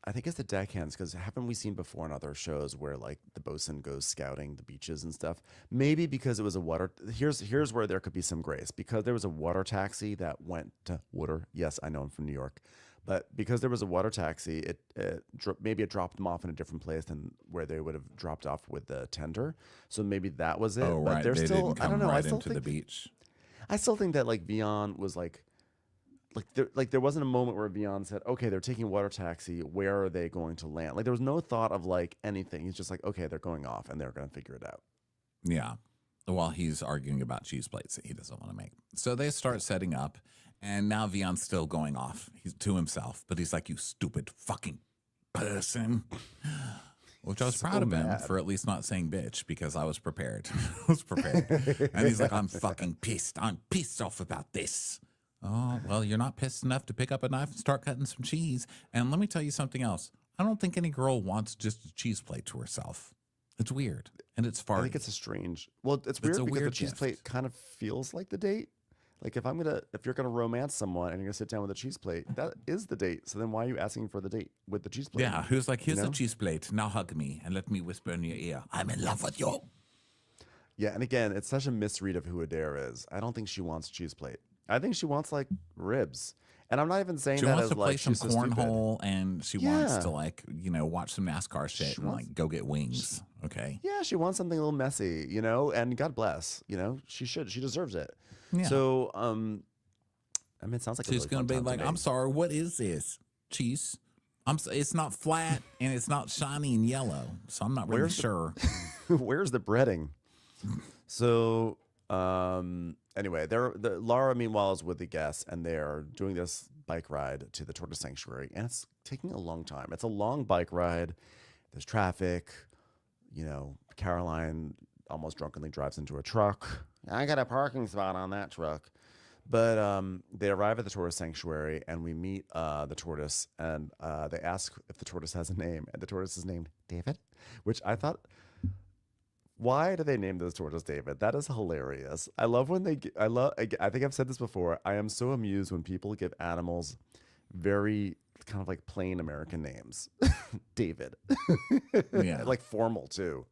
Speaker 3: I think it's the deckhands because haven't we seen before in other shows where like the bosun goes scouting the beaches and stuff? Maybe because it was a water. Here's where there could be some grace because there was a water taxi that went to water. Yes, I know I'm from New York, but because there was a water taxi, maybe it dropped them off in a different place than where they would have dropped off with the tender. So maybe that was it.
Speaker 2: Oh,
Speaker 3: but
Speaker 2: right.
Speaker 3: They're
Speaker 2: they
Speaker 3: still.
Speaker 2: didn't come
Speaker 3: I don't know.
Speaker 2: right
Speaker 3: I still
Speaker 2: into
Speaker 3: think
Speaker 2: the beach.
Speaker 3: I still think that like Vion was like there wasn't a moment where Vion said, okay, they're taking a water taxi. Where are they going to land? Like there was no thought of like anything. He's just like, okay, they're going off and they're going to figure it out.
Speaker 2: Yeah. While he's arguing about cheese plates that he doesn't want to make. So they start setting up and now Vion's still going off. He's to himself, but he's like, you stupid fucking person. Which I was
Speaker 3: So
Speaker 2: proud of him
Speaker 3: mad.
Speaker 2: for at least not saying bitch, because I was prepared. I was prepared. And he's like, I'm fucking pissed. I'm pissed off about this. Oh, well, you're not pissed enough to pick up a knife and start cutting some cheese. And let me tell you something else. I don't think any girl wants just a cheese plate to herself. It's weird. And it's farty.
Speaker 3: I think it's a strange. Well, it's weird
Speaker 2: a
Speaker 3: because
Speaker 2: weird
Speaker 3: the cheese
Speaker 2: gift.
Speaker 3: plate kind of feels like the date. Like if you're gonna romance someone and you're gonna sit down with a cheese plate, that is the date. So then why are you asking for the date with the cheese plate?
Speaker 2: Yeah, who's like, here's
Speaker 3: know?
Speaker 2: a cheese plate. Now hug me and let me whisper in your ear. I'm in love with you.
Speaker 3: Yeah, and again, it's such a misread of who Adair is. I don't think she wants a cheese plate. I think she wants like ribs. And I'm not even saying
Speaker 2: She
Speaker 3: that
Speaker 2: wants
Speaker 3: as
Speaker 2: to play
Speaker 3: like
Speaker 2: some
Speaker 3: she's so stupid.
Speaker 2: cornhole, and she wants
Speaker 3: Yeah.
Speaker 2: to like, watch some NASCAR shit
Speaker 3: She
Speaker 2: and
Speaker 3: wants-
Speaker 2: like go get wings. Okay.
Speaker 3: Yeah, she wants something a little messy, and God bless, she should. She deserves it.
Speaker 2: Yeah.
Speaker 3: So, I mean, it sounds like
Speaker 2: She's
Speaker 3: a really
Speaker 2: gonna
Speaker 3: fun
Speaker 2: be
Speaker 3: time to
Speaker 2: like,
Speaker 3: me.
Speaker 2: I'm sorry, what is this? Cheese? It's not flat and it's not shiny and yellow, so I'm not really
Speaker 3: Where's the-
Speaker 2: sure.
Speaker 3: Where's the breading? So, anyway, Laura, meanwhile, is with the guests, and they're doing this bike ride to the Tortoise Sanctuary, and it's taking a long time. It's a long bike ride. There's traffic. Caroline almost drunkenly drives into a truck. I got a parking spot on that truck. But they arrive at the Tortoise Sanctuary, and we meet the tortoise, and they ask if the tortoise has a name, and the tortoise is named David, which I thought, why do they name this tortoise David? That is hilarious. I love when I think I've said this before. I am so amused when people give animals very kind of like plain American names. David.
Speaker 2: Yeah.
Speaker 3: Like formal too.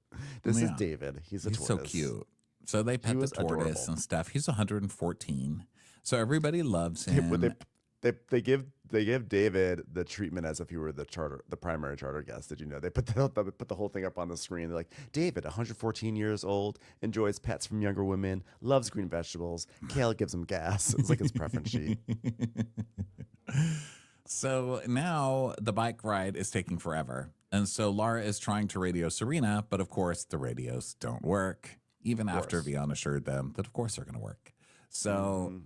Speaker 3: This is
Speaker 2: Yeah.
Speaker 3: David. He's a
Speaker 2: He's so
Speaker 3: tortoise.
Speaker 2: cute. So they pet the
Speaker 3: was
Speaker 2: tortoise
Speaker 3: adorable.
Speaker 2: and stuff. He's 114. So everybody loves
Speaker 3: But
Speaker 2: him.
Speaker 3: they give David the treatment as if he were the primary charter guest. Did you know they put the whole thing up on the screen? They're like, David, 114 years old, enjoys pets from younger women, loves green vegetables. Kale gives him gas. It's like his preference sheet.
Speaker 2: So now the bike ride is taking forever. And so Laura is trying to radio Serena, but of course the radios don't work, even after Vian assured them that of course they're going to work. So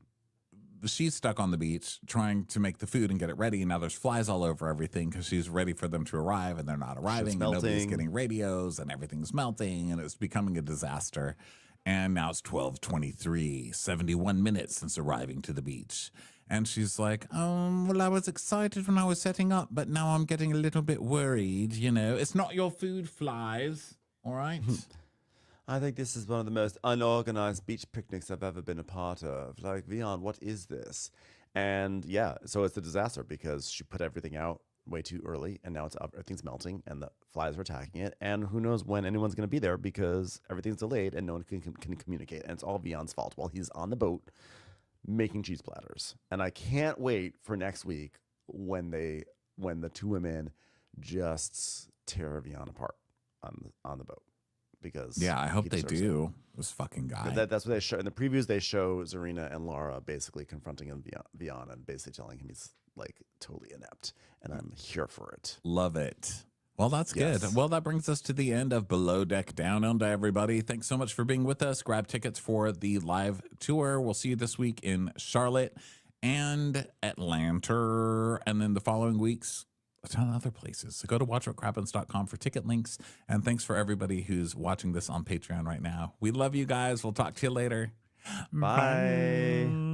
Speaker 2: she's stuck on the beach trying to make the food and get it ready. Now there's flies all over everything because she's ready for them to arrive, and they're not arriving, and nobody's
Speaker 3: melting.
Speaker 2: getting radios, and everything's melting, and it's becoming a disaster. And now it's 12:23, 71 minutes since arriving to the beach. And she's like, well, I was excited when I was setting up, but now I'm getting a little bit worried. It's not your food, flies. All right.
Speaker 3: I think this is one of the most unorganized beach picnics I've ever been a part of. Like, Vian, what is this? And yeah, so it's a disaster because she put everything out way too early, and now everything's melting, and the flies are attacking it. And who knows when anyone's going to be there because everything's delayed and no one can communicate. And it's all Vian's fault while he's on the boat making cheese platters. And I can't wait for next week when the two women just tear Vian apart on the boat. Because
Speaker 2: Yeah, I hope
Speaker 3: he
Speaker 2: they
Speaker 3: deserves it.
Speaker 2: do. This fucking guy.
Speaker 3: That's what they show in the previews. They show Zarina and Laura basically confronting him Vian and basically telling him he's like totally inept, and I'm here for it.
Speaker 2: Love it. Well, that's
Speaker 3: Yes.
Speaker 2: good. Well, that brings us to the end of Below Deck Down Under, everybody. Thanks so much for being with us. Grab tickets for the live tour. We'll see you this week in Charlotte and Atlanta, and then the following weeks, a ton of other places. So go to watchwhatcrappens.com for ticket links. And thanks for everybody who's watching this on Patreon right now. We love you guys. We'll talk to you later.
Speaker 3: Bye.